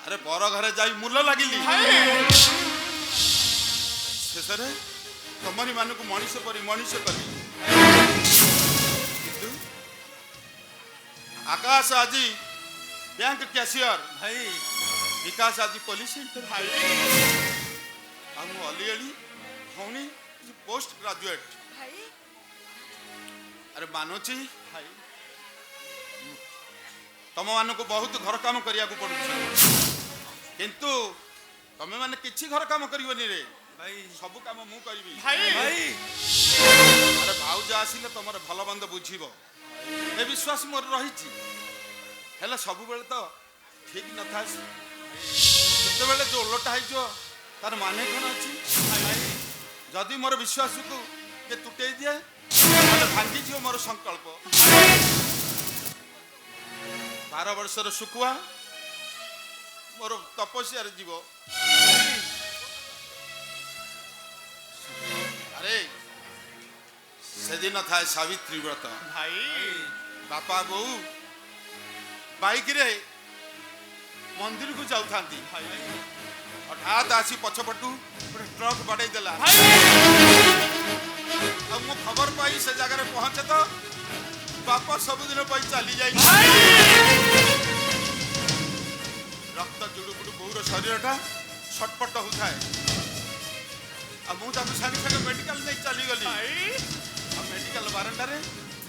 ଆରେ ବର ଘରେ ଯାଇ ମୂଲ ଲାଗିଲି। ଶେଷରେ ତମରି ମାନଙ୍କୁ ମଣିଷ ପରି ମଣିଷ କଲି। କିନ୍ତୁ ଆକାଶ ଆଜି ବ୍ୟାଙ୍କ କ୍ୟାସିୟର, ବିକାଶ ଆଜି ପୋଲିସ ଇଣ୍ଟର, ଆଉ ମୁଁ ଅଲିଅଳି ଭଉଣୀ ପୋଷ୍ଟ ଗ୍ରାଜୁଏଟ। ଆରେ ମାନୁଛି ତମ ମାନଙ୍କୁ ବହୁତ ଘର କାମ କରିବାକୁ ପଡୁଛି, କିନ୍ତୁ ତମେ ମାନେ କିଛି ଘର କାମ କରିବନି ରେ। ସବୁ କାମ ମୁଁ କରିବି। ଆରେ ଭାଉଜ ଆସିଲେ ତମର ଭଲ ମନ୍ଦ ବୁଝିବ, ଏ ବିଶ୍ୱାସ ମୋର ରହିଛି। ହେଲେ ସବୁବେଳେ ତ ଠିକ ନଥାଏ, ଯେତେବେଳେ ଯୋଉ ଓଲଟା ହେଇଯିବ ତାର ମାନେ କଣ ଅଛି? ଯଦି ମୋର ବିଶ୍ୱାସକୁ କିଏ ତୁଟେଇ ଦିଏ, ତାହେଲେ ଭାଙ୍ଗିଯିବ ମୋର ସଂକଳ୍ପ। 12 ବର୍ଷର ଶୁଖୁଆ ମୋର ତପସ୍ୟାରେ ଯିବ। ଆରେ ସେଦିନ ଥାଏ ସାବିତ୍ରୀ ବ୍ରତ। ବାପା ବୋଉ ବାଇକରେ ମନ୍ଦିରକୁ ଯାଉଥାନ୍ତି, ହଠାତ୍ ଆସି ପଛପଟୁ ଗୋଟେ ଟ୍ରକ୍ ବାଡେଇ ଦେଲା। ଆଉ ମୁଁ ଖବର ପାଇ ସେ ଜାଗାରେ ପହଞ୍ଚେ ତ ବାପା ସବୁଦିନ ପାଇଁ ଚାଲି ଯାଇଛି। ରକ୍ତ ଜୁଡୁବୁଡୁ ବୋଉର ଶରୀରଟା ଛଟପଟ ହଉଥାଏ, ଆଉ ମୁଁ ତାକୁ ସାଙ୍ଗେ ସାଙ୍ଗେ ମେଡିକାଲ ନେଇ ଚାଲିଗଲି। ଆଉ ମେଡିକାଲ ବାରଣ୍ଡାରେ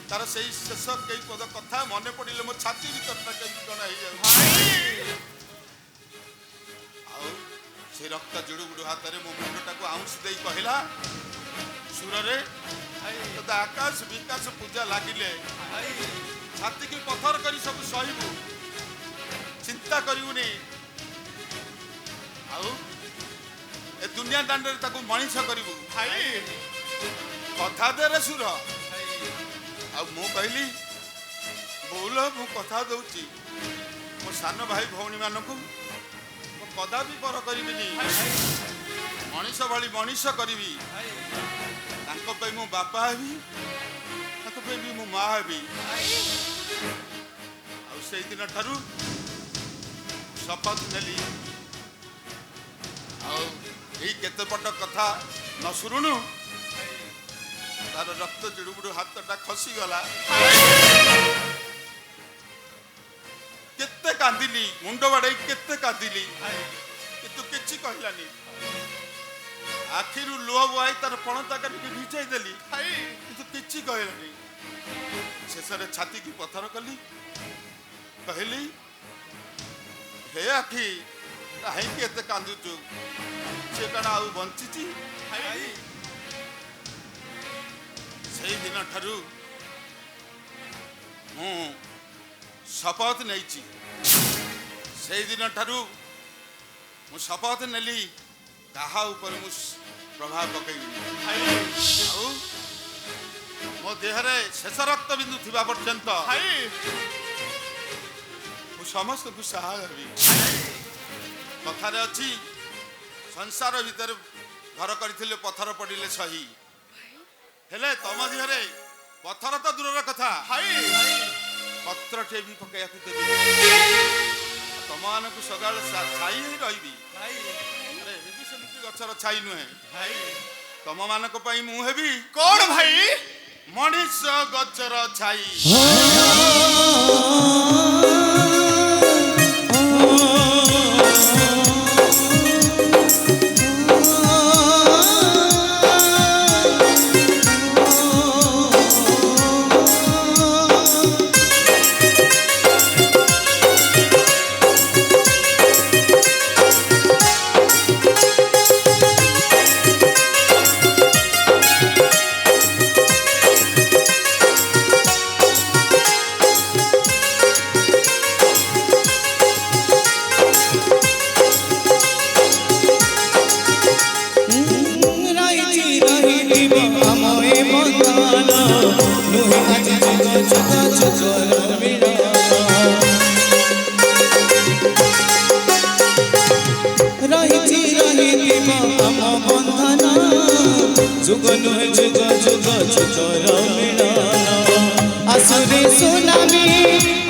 ତାର ସେଇ ଶେଷ କେଇ ପଦ କଥା ମନେ ପଡିଲେ ମୋ ଛାତି ଭିତରଟା କେମିତି କଣ ହେଇଯାଉଛି। ଆଉ ସେ ରକ୍ତ ଜୁଡୁବୁଡୁ ହାତରେ ମୋ ମୁଣ୍ଡଟାକୁ ଆଉଁସି ଦେଇ କହିଲା ସୁରରେ, ତୋତେ ଆକାଶ ବିକାଶ ପୂଜା ଲାଗିଲେ ଛାତିକି ପଥର କରି ସବୁ ସହିବୁ, ଚିନ୍ତା କରିବୁନି। ଆଉ ଏ ଦୁନିଆ ଦାଣ୍ଡରେ ତାକୁ ମଣିଷ କରିବୁ। କଥା ଦେରେ ସୁର। ଆଉ ମୁଁ କହିଲି ବୋଉଲ, ମୁଁ କଥା ଦଉଛି ମୋ ସାନ ଭାଇ ଭଉଣୀ ମାନଙ୍କୁ ମୁଁ କଦାପି ପର କରିବିନି, ମଣିଷ ଭଳି ମଣିଷ କରିବି। ତାଙ୍କ ପାଇଁ ମୁଁ ବାପା ହେବି, ତାଙ୍କ ପାଇଁ ବି ମୁଁ ମା ହେବି। ଆଉ ସେଇଦିନ ଠାରୁ ଶପଥ ନେଲି, ଆଉ ଏଇ କେତେ ପଟ କଥା ନ ଶୁଣୁନୁ ତାର ରକ୍ତ ଜୁଡୁବୁଡୁ ହାତଟା ଖସିଗଲା। କେତେ କାନ୍ଦିଲି, ମୁଣ୍ଡ ବାଡେଇ କେତେ କାନ୍ଦିଲି, କିନ୍ତୁ କିଛି କହିଲାନି। ଆଖିରୁ ଲୁହ ବୁହାଇ ତାର ପଣତା କାଟିକି ଭିଜେଇ ଦେଲି, କିନ୍ତୁ କିଛି କହିଲାନି। ଶେଷରେ ଛାତିକି ପଥର କଲି, କହିଲି ହେ ଆଖି, କାହିଁକି ଏତେ କାନ୍ଦୁଛୁ? ସେ କଣ ଆଉ ବଞ୍ଚିଛି? ସେଇ ଦିନ ଠାରୁ ମୁଁ ଶପଥ ନେଇଛି। ସେଇ ଦିନ ଠାରୁ ମୁଁ ଶପଥ ନେଲି କାହା ଉପରେ ମୁଁ ପ୍ରଭାବ ପକେଇବିନି। ଆଉ ମୋ ଦେହରେ ଶେଷ ରକ୍ତ ବିନ୍ଦୁ ଥିବା ପର୍ଯ୍ୟନ୍ତ ମୁଁ ସମସ୍ତଙ୍କୁ ସାହା ହେବି। କଥାରେ ଅଛି ସଂସାର ଭିତରେ ଘର କରିଥିଲେ ପଥର ପଡ଼ିଲେ ସହି, ହେଲେ ତମ ଦେହରେ ପଥର ତ ଦୂରର କଥା ପତ୍ରଟେ ବି ପକେଇବାକୁ ଦେବି। ତମମାନଙ୍କୁ ସଦାବେଳେ ଛାଇ ହିଁ ରହିବି। ଏମିତି ସେମିତି ଗଛର ଛାଇ ନୁହେଁ ତମ ମାନଙ୍କ ପାଇଁ ମୁଁ ହେବି କଣ ଭାଇ? ମଣିଷ ଗଛର ଛାଇ। जुग नुहे जुग जुग जुगर मिलन आसुरे सुनामी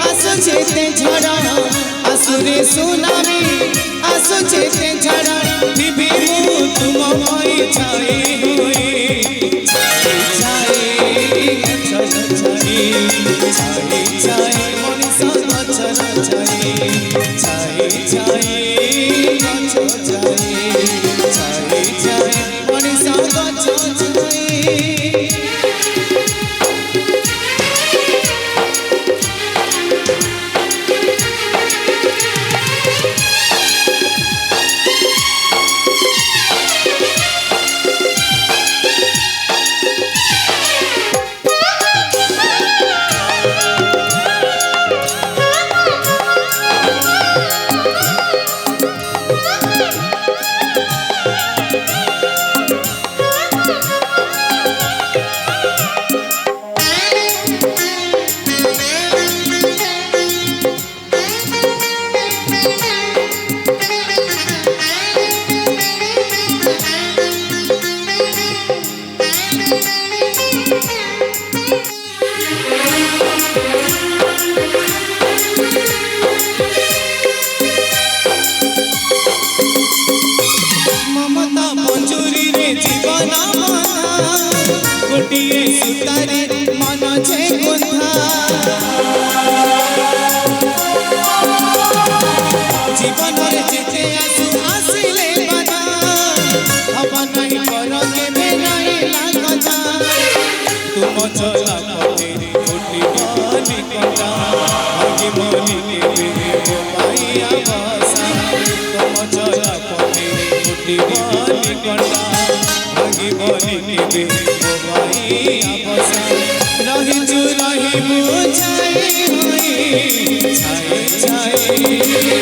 आसु जेते झड़ा आसुरे सुनामी आसु जेते झड़ा दिबी मु तुम भई छाई होई छाई छाई छाई छाई मनीष गछर छाई छाई छाई गछ छाई छाई छाई मनीष गछ गोटिए सुतारे मन छे गुंथा जीवन रे जेते आसु आसिले बना अब नहीं पर के बे नहीं लागता तुम चला तेरी गोटी बनी कटा आगे मनी के बे वो पाइया बसा तुम चला तेरी गोटी बनी कटा आगे मनी के बे रही जो रही बुझाई हुई छाई छाई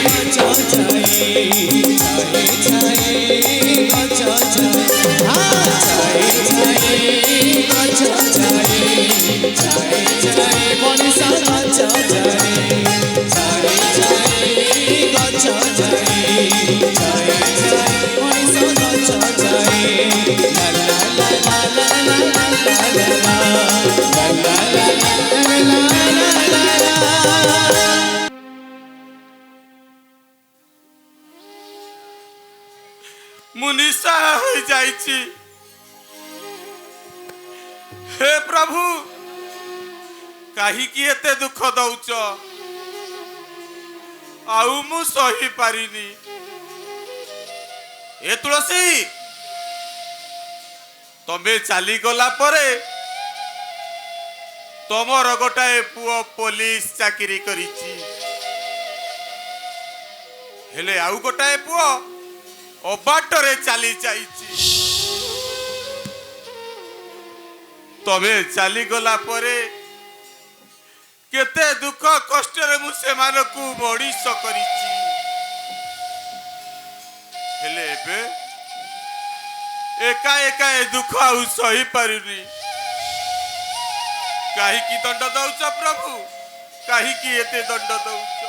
गचा छाई छाई छाई गचा छाई हाँ छाई छाई गचा छाई छाई छाई मनीष गचा छाई छाई छाई गचा छाई छाई छाई मनीष गचा छाई ला ला ला ला ला ला ला ला मुनिषा हो जाइछि। हे प्रभु काहीकि एते दुख दउच आउ मु सही पारिनी। ए तुलसी तमे चली गला परे तमर गोटाए पुओ पुलिस चाकरी करिछि, हेले आउ गोटाए पुओ अबाटरे चली जाइछि। ତମେ ଚାଲିଗଲା ପରେ କେତେ ଦୁଃଖ କଷ୍ଟରେ ମୁଁ ସେମାନଙ୍କୁ ମଣିଷ କରିଛି। ହେଲେ ଏବେ ଏକା ଏକା ଏ ଦୁଃଖ ଆଉ ସହିପାରୁନି। କାହିଁକି ଦଣ୍ଡ ଦଉଛ ପ୍ରଭୁ? କାହିଁକି ଏତେ ଦଣ୍ଡ ଦଉଛ?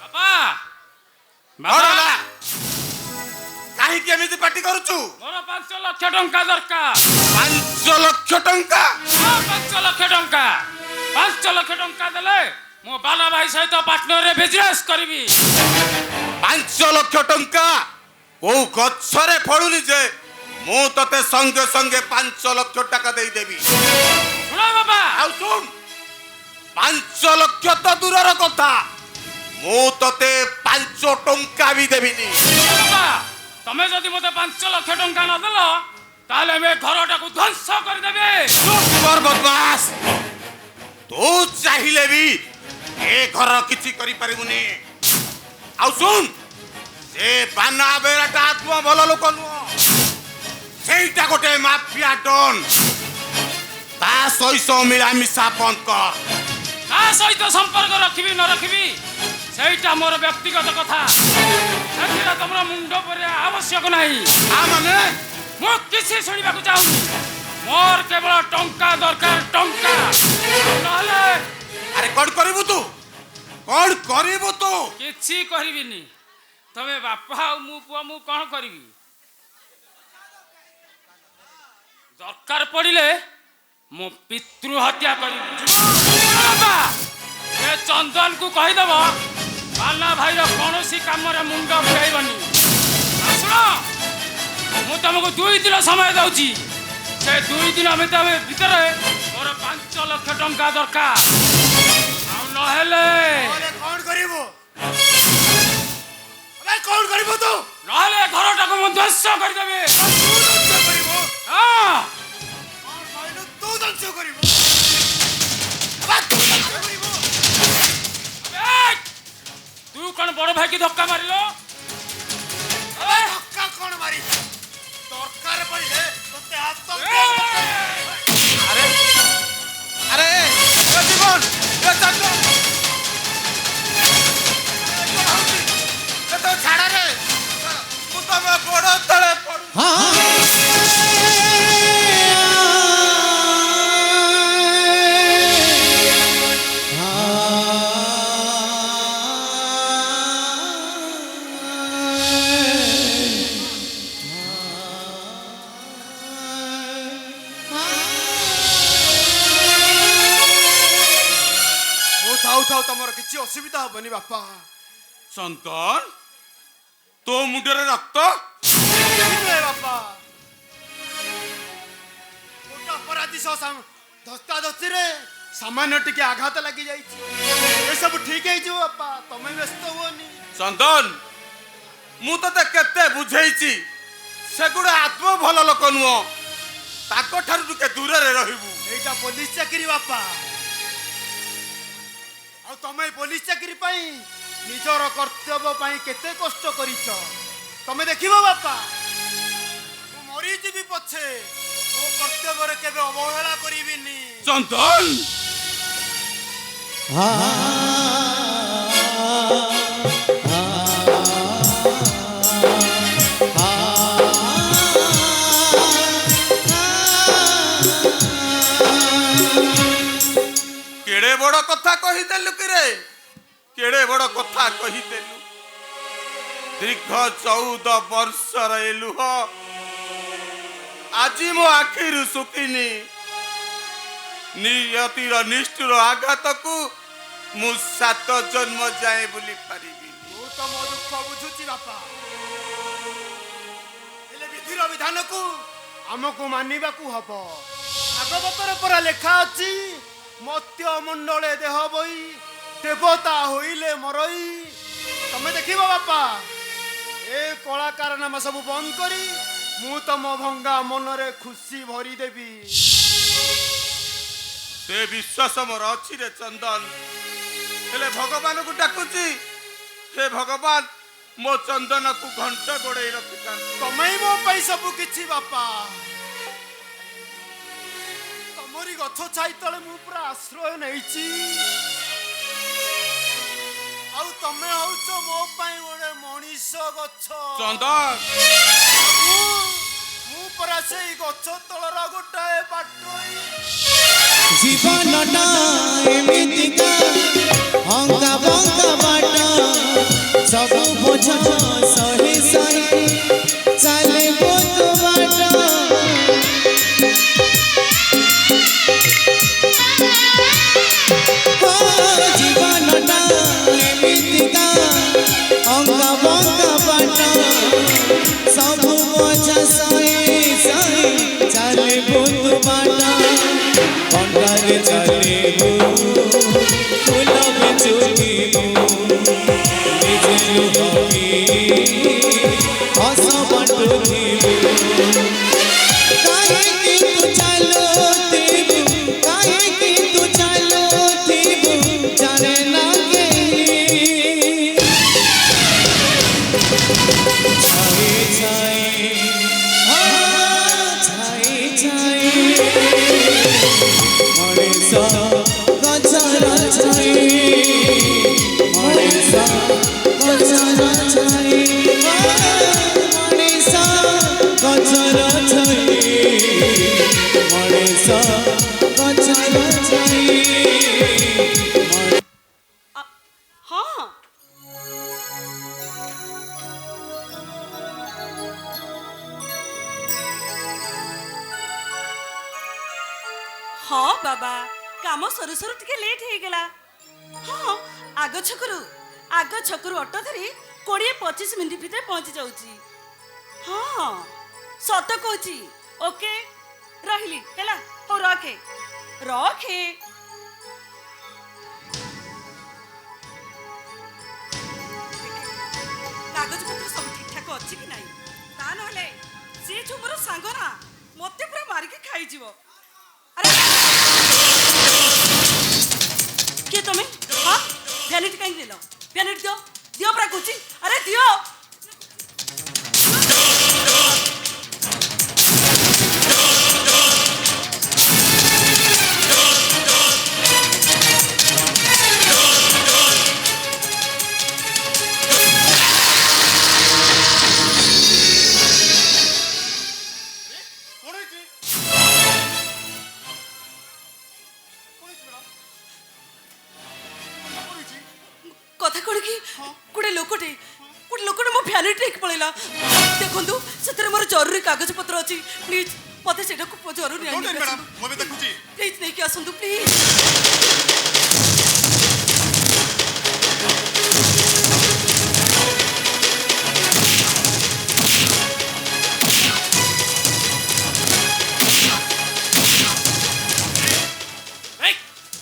ବାପା କାହିଁକି ଏମିତି ପାଟି କରୁଛୁ? ମୋର 5 ଲକ୍ଷ ଟଙ୍କା ଦରକାର। 5 ଲକ୍ଷ ଟଙ୍କା? 5 ଲକ୍ଷ ଟଙ୍କା। 5 ଲକ୍ଷ ଟଙ୍କା ଦେଲେ ମୁଁ ବାଲା ଭାଇ ସହିତ ପାର୍ଟନରରେ ବିଜନେସ୍ କରିବି। 5 ଲକ୍ଷ ଟଙ୍କା କୋଉ ଗଛରେ ଫଳୁନି ଯେ ମୁଁ ତତେ ସଙ୍ଗେ ସଙ୍ଗେ 5 ଲକ୍ଷ ଟଙ୍କା ଦେଇଦେବି। ଶୁଣ ବାପା, ଆଉ ଶୁଣ, 5 ଲକ୍ଷ ତ ଦୂରର କଥା, ମୁଁ ତତେ 5 ଟଙ୍କା ବି ଦେବିନି। ବାପା ତମେ ଯଦି ମୋତେ 5 ଲକ୍ଷ ଟଙ୍କା ନ ଦେଲ ତାହେଲେ ଆମେ ଘରଟାକୁ ଧ୍ୱଂସ କରିଦେବେ। ଚୁପ୍ କର ବଦମାସ। ତୁ ଚାହିଁଲେ ବି ଏ ଘର କିଛି କରିପାରିବୁନି। ଆଉ ଶୁଣ, ସେ ବାନା ବେରାଟା ଆତ୍ମ ଭଲ ଲୋକ ନୁହଁ, ସେଇଟା ଗୋଟେ ମାଫିଆ ଡନ୍। ତା ସହିତ ମିଳାମିଶା ବନ୍ଦ କର। ତା ସହିତ ସମ୍ପର୍କ ରଖିବି ନ ରଖିବି ସେଇଟା ମୋର ବ୍ୟକ୍ତିଗତ କଥା। ସେଥିରେ ତମର ମୁଣ୍ଡ ପୁରେଇବା ଆବଶ୍ୟକ ନାହିଁ। ମାନେ ମୁଁ କିଛି ଶୁଣିବାକୁ ଚାହୁଁନି। ମୋର କେବଳ ଟଙ୍କା ଦରକାର, ଟଙ୍କା। ନହେଲେ ଆରେ କଣ କରିବୁ ତୁ? କଣ କରିବୁ ତୁ? କିଛି କରିବିନି। ତମେ ବାପା ଆଉ ମୁଁ ପୁଅ, ମୁଁ କଣ କରିବି? ଦରକାର ପଡ଼ିଲେ ମୁଁ ପିତୃ ହତ୍ୟା କରିବି। ବାପା ଏ ଚନ୍ଦନକୁ କହିଦେବ ବାଲା ଭାଇର କୌଣସି କାମରେ ମୁଣ୍ଡ ବୁଲାଇବନି। ଆଉ ଶୁଣ, ମୁଁ ତମକୁ 2 ଦିନ ସମୟ ଦଉଛି। ସେ 2 ଦିନ ଭିତରେ ମୋର 5 ଲକ୍ଷ ଟଙ୍କା ଦରକାର। ଆଉ ନହେଲେ କଣ କରିବୁ? କଣ କରିବୁ ତୁ? ନହେଲେ ଘରଟାକୁ ମୁଁ ଧ୍ୱଂସ କରିଦେବି। ତୁ ଧ୍ୱଂସ କରିବୁ? ହଁ, କଣ କହିଲୁ? ତୁ ଧ୍ୱଂସ କରିବୁ? ତୁ ଧ୍ୱଂସ କରିବୁ? ଏ, ତୁ କଣ ବଡ ଭାଇକି ଧକ୍କା ମାରିଲ? ଧକ୍କା କଣ ମାରି? ଦରକାର ପଡ଼ିଲେ ତତେ ହାତ ଆରେ ଆରେ ଏ ଜୀବନ, ଏ ଚନ୍ଦ୍ର, ଏ ତ ଛାଡ଼ରେ, ମୁଁ ତମ ଗୋଡ଼ ତଳେ ପଡୁ। ଥାଉ ତମର କିଛି ଅସୁବିଧା ହବନି ବାପା। ଚନ୍ଦନ, ତୋ ମୁଣ୍ଡରେ ରକ୍ତ? ବାପା ଗୋଟେ ଅପରାଧୀ ସହ ଧସ୍ତାଧସ୍ତିରେ ସାମାନ୍ୟ ଟିକେ ଆଘାତ ଲାଗି ଯାଇଛି। ଏସବୁ ଠିକ ହେଇଯିବ ବାପା, ତମେ ବ୍ୟସ୍ତ ହୁଅନି। ଚନ୍ଦନ, ମୁଁ ତତେ କେତେ ବୁଝେଇଛି, ସେଗୁଡ଼ା ଆତ୍ମ ଭଲ ଲୋକ ନୁହଁ, ତାଙ୍କ ଠାରୁ ଟିକେ ଦୂରରେ ରହିବୁ। ଏଇଟା ପୋଲିସ ଚାକିରି ବାପା, ଆଉ ତମେ ପୋଲିସ ଚାକିରି ପାଇଁ ନିଜର କର୍ତ୍ତବ୍ୟ ପାଇଁ କେତେ କଷ୍ଟ କରିଛ ତମେ ଦେଖିବ ବାପା। ମୁଁ ମରିଯିବି ପଛେ ମୋ କର୍ତ୍ତବ୍ୟରେ କେବେ ଅବହେଳା କରିବିନି। ଚନ୍ଦନ, କେଡ଼େ ବଡ଼ କଥା କହିଦେଲୁ କିରେ, କେଡ଼େ ବଡ଼ କଥା କହିଦେଲୁ। ଦୀର୍ଘ 14 ବର୍ଷର ଏ ଲୁହ ଆଜି ମୋ ଆଖିରୁ ଶୁଖିନି। ନିୟତିର ନିଷ୍ଠୁର ଆଘାତକୁ ମୁଁ 7 ଜନ୍ମ ଯାଏ ବୁଲି ପାରିବି। ମୁଁ ତ ମୋ ଦୁଃଖ ବୁଝୁଛି ବାପା, ହେଲେ ବିଧିର ବିଧାନକୁ ଆମକୁ ମାନିବାକୁ ହବ। ଭାଗବତରେ ପରା ଲେଖା ଅଛି, ମତ୍ୟ ମଣ୍ଡଳେ ଦେହ ବଇ ଦେବତା ହୋଇଲେ ମରଇ। ତମେ ଦେଖିବ ବାପା, ଏ କଳାକାରନାମା ସବୁ ବନ୍ଦ କରି ମୁଁ ତମ ଭଙ୍ଗା ମନରେ ଖୁସି ଭରିଦେବି। ସେ ବିଶ୍ୱାସ ମୋର ଅଛି ରେ ଚନ୍ଦନ। ହେଲେ ଭଗବାନଙ୍କୁ ଡାକୁଛି, ହେ ଭଗବାନ ମୋ ଚନ୍ଦନକୁ ଘଣ୍ଟ ଗୋଡେଇ ରଖିଥାନ୍ତି। ତମେ ହିଁ ମୋ ପାଇଁ ସବୁ କିଛି ବାପା। ତମରି ଗଛ ଛାଇ ତଳେ ମୁଁ ପୁରା ଆଶ୍ରୟ ନେଇଛି। ଆଉ ତମେ ହଉଛ ମୋ ପାଇଁ ଗୋଟେ ମଣିଷ ଗଛ। ଚନ୍ଦନ ମୁଁ ପରା ସେଇ ଗଛ ତଳର ଗୋଟାଏ ବାଟୋଇ। ଜୀବନଟା ଏମିତିକା ଅଙ୍ଗା ବଙ୍ଗା ବାଟ ସବୁ ବୋଝ ସହି ସହି ଚାଲେ ବହୁତ ବାଟ। ଜୀବନଟା ଏମିତିକା ଅଙ୍ଗା ବଙ୍ଗା ବାଟ ସବୁ ବୋଝ ସହି ସହି ଚାଲେ ବହୁତ ବାଟ। କଣ୍ଡାରେ ଚାଲିବୁ ଫୁଲ ବିଚୁକିବୁ ନିଜେ ଲୁହକି ହସ ବାଟୁଥିବୁ। କାହିଁକି ତୁ ଚାଲୁଥିବୁ କାହିଁକି ତୁ ଚାଲୁଥିବୁ ଜାଣେ ନା କେହି। ଛାଇ ଛାଇ ଛାଇ ଛାଇ ମଣିଷ ଗଛର ଛାଇ ମଣିଷ ଗଛର ଛାଇ ମଣିଷ ଗଛର ଛାଇ ମଣିଷ ଗଛର ଛାଇ। ହଁ ହଁ ବାବା କାମ ସରୁ ସରୁ ଟିକେ ଲେଟ୍ ହେଇଗଲା। ହଁ ଆଗ ଛକରୁ ଅଟୋ ଧରି 20-25 ମିନିଟ୍ ଭିତରେ ପହଞ୍ଚି ଯାଉଛି। ହଁ ସତ କହୁଛି। ଓକେ ରହିଲି ହେଲା। ହଉ ରଖେ ରଖେ। କାଗଜପତ୍ର ସବୁ ଠିକ୍ ଠାକ୍ ଅଛି କି ନାହିଁ? ତା ନହେଲେ ସିଏ ଯୋଉ ମୋର ସାଙ୍ଗ ନା ମତେ ପୁରା ମାରିକି ଖାଇଯିବ। ଆରେ କିଏ ତମେ? ହଁ ଭ୍ୟାନିଟି କାହିଁକି ନେଲ? ଭ୍ୟାନିଟି ଦିଅ ଦିଅ ପୁରା କହୁଛି। ଆରେ ଦିଅ। କଥା କଣ କି ଗୋଟେ ଲୋକଟେ ମୋ ଭ୍ୟାନିଟି ନେଇକି ପଳେଇଲା। ଦେଖନ୍ତୁ ସେଥିରେ ମୋର ଜରୁରୀ କାଗଜ ପତ୍ର ଅଛି। ପ୍ଲିଜ୍ ମତେ ସେଟାକୁ ଜରୁରୀ ମ୍ୟାଡାମ ମୁଁ ବି ଦେଖୁଛି। ପ୍ଲିଜ୍ ନେଇକି ଆସନ୍ତୁ ପ୍ଲିଜ୍।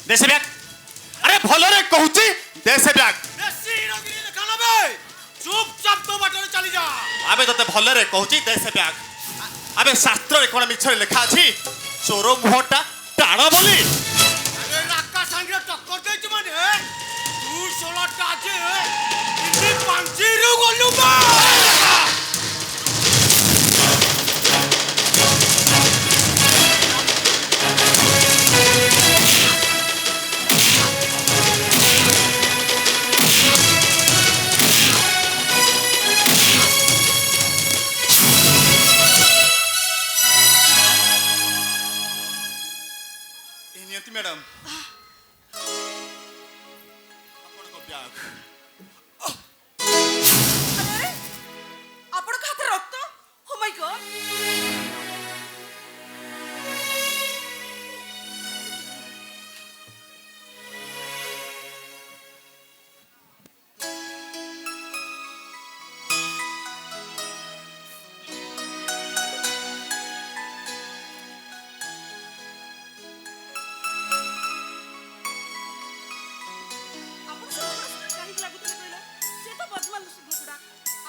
देश ब्याग अरे भलरे कहूची देश ब्याग ବେଶୀ ରଗିନି ଦେଖା ନବେ। ଚୁପଚାପ ତୋ ବାଟରେ ଚାଲି ଯା। आबे तते भलरे कहूची देश ब्याग। आबे शास्त्र रे कोन मिछरे लेखा अछि चोर मुहटा टाण बोली। अरे नाका संगे टक्कर देछि माने तू 16टा আছে इन्नी पांचीरु गलु बा। नियंती मैडम आपण को ब्याग अरे ଆପଣଙ୍କ ହାତରେ ରକ୍ତ। ଓ ମାଇ ଗଡ୍। କାହିଁକି ଲାଗୁଥିଲେ କହିଲ? ସେ ତ ବଦମାସ ଲୋକଟା।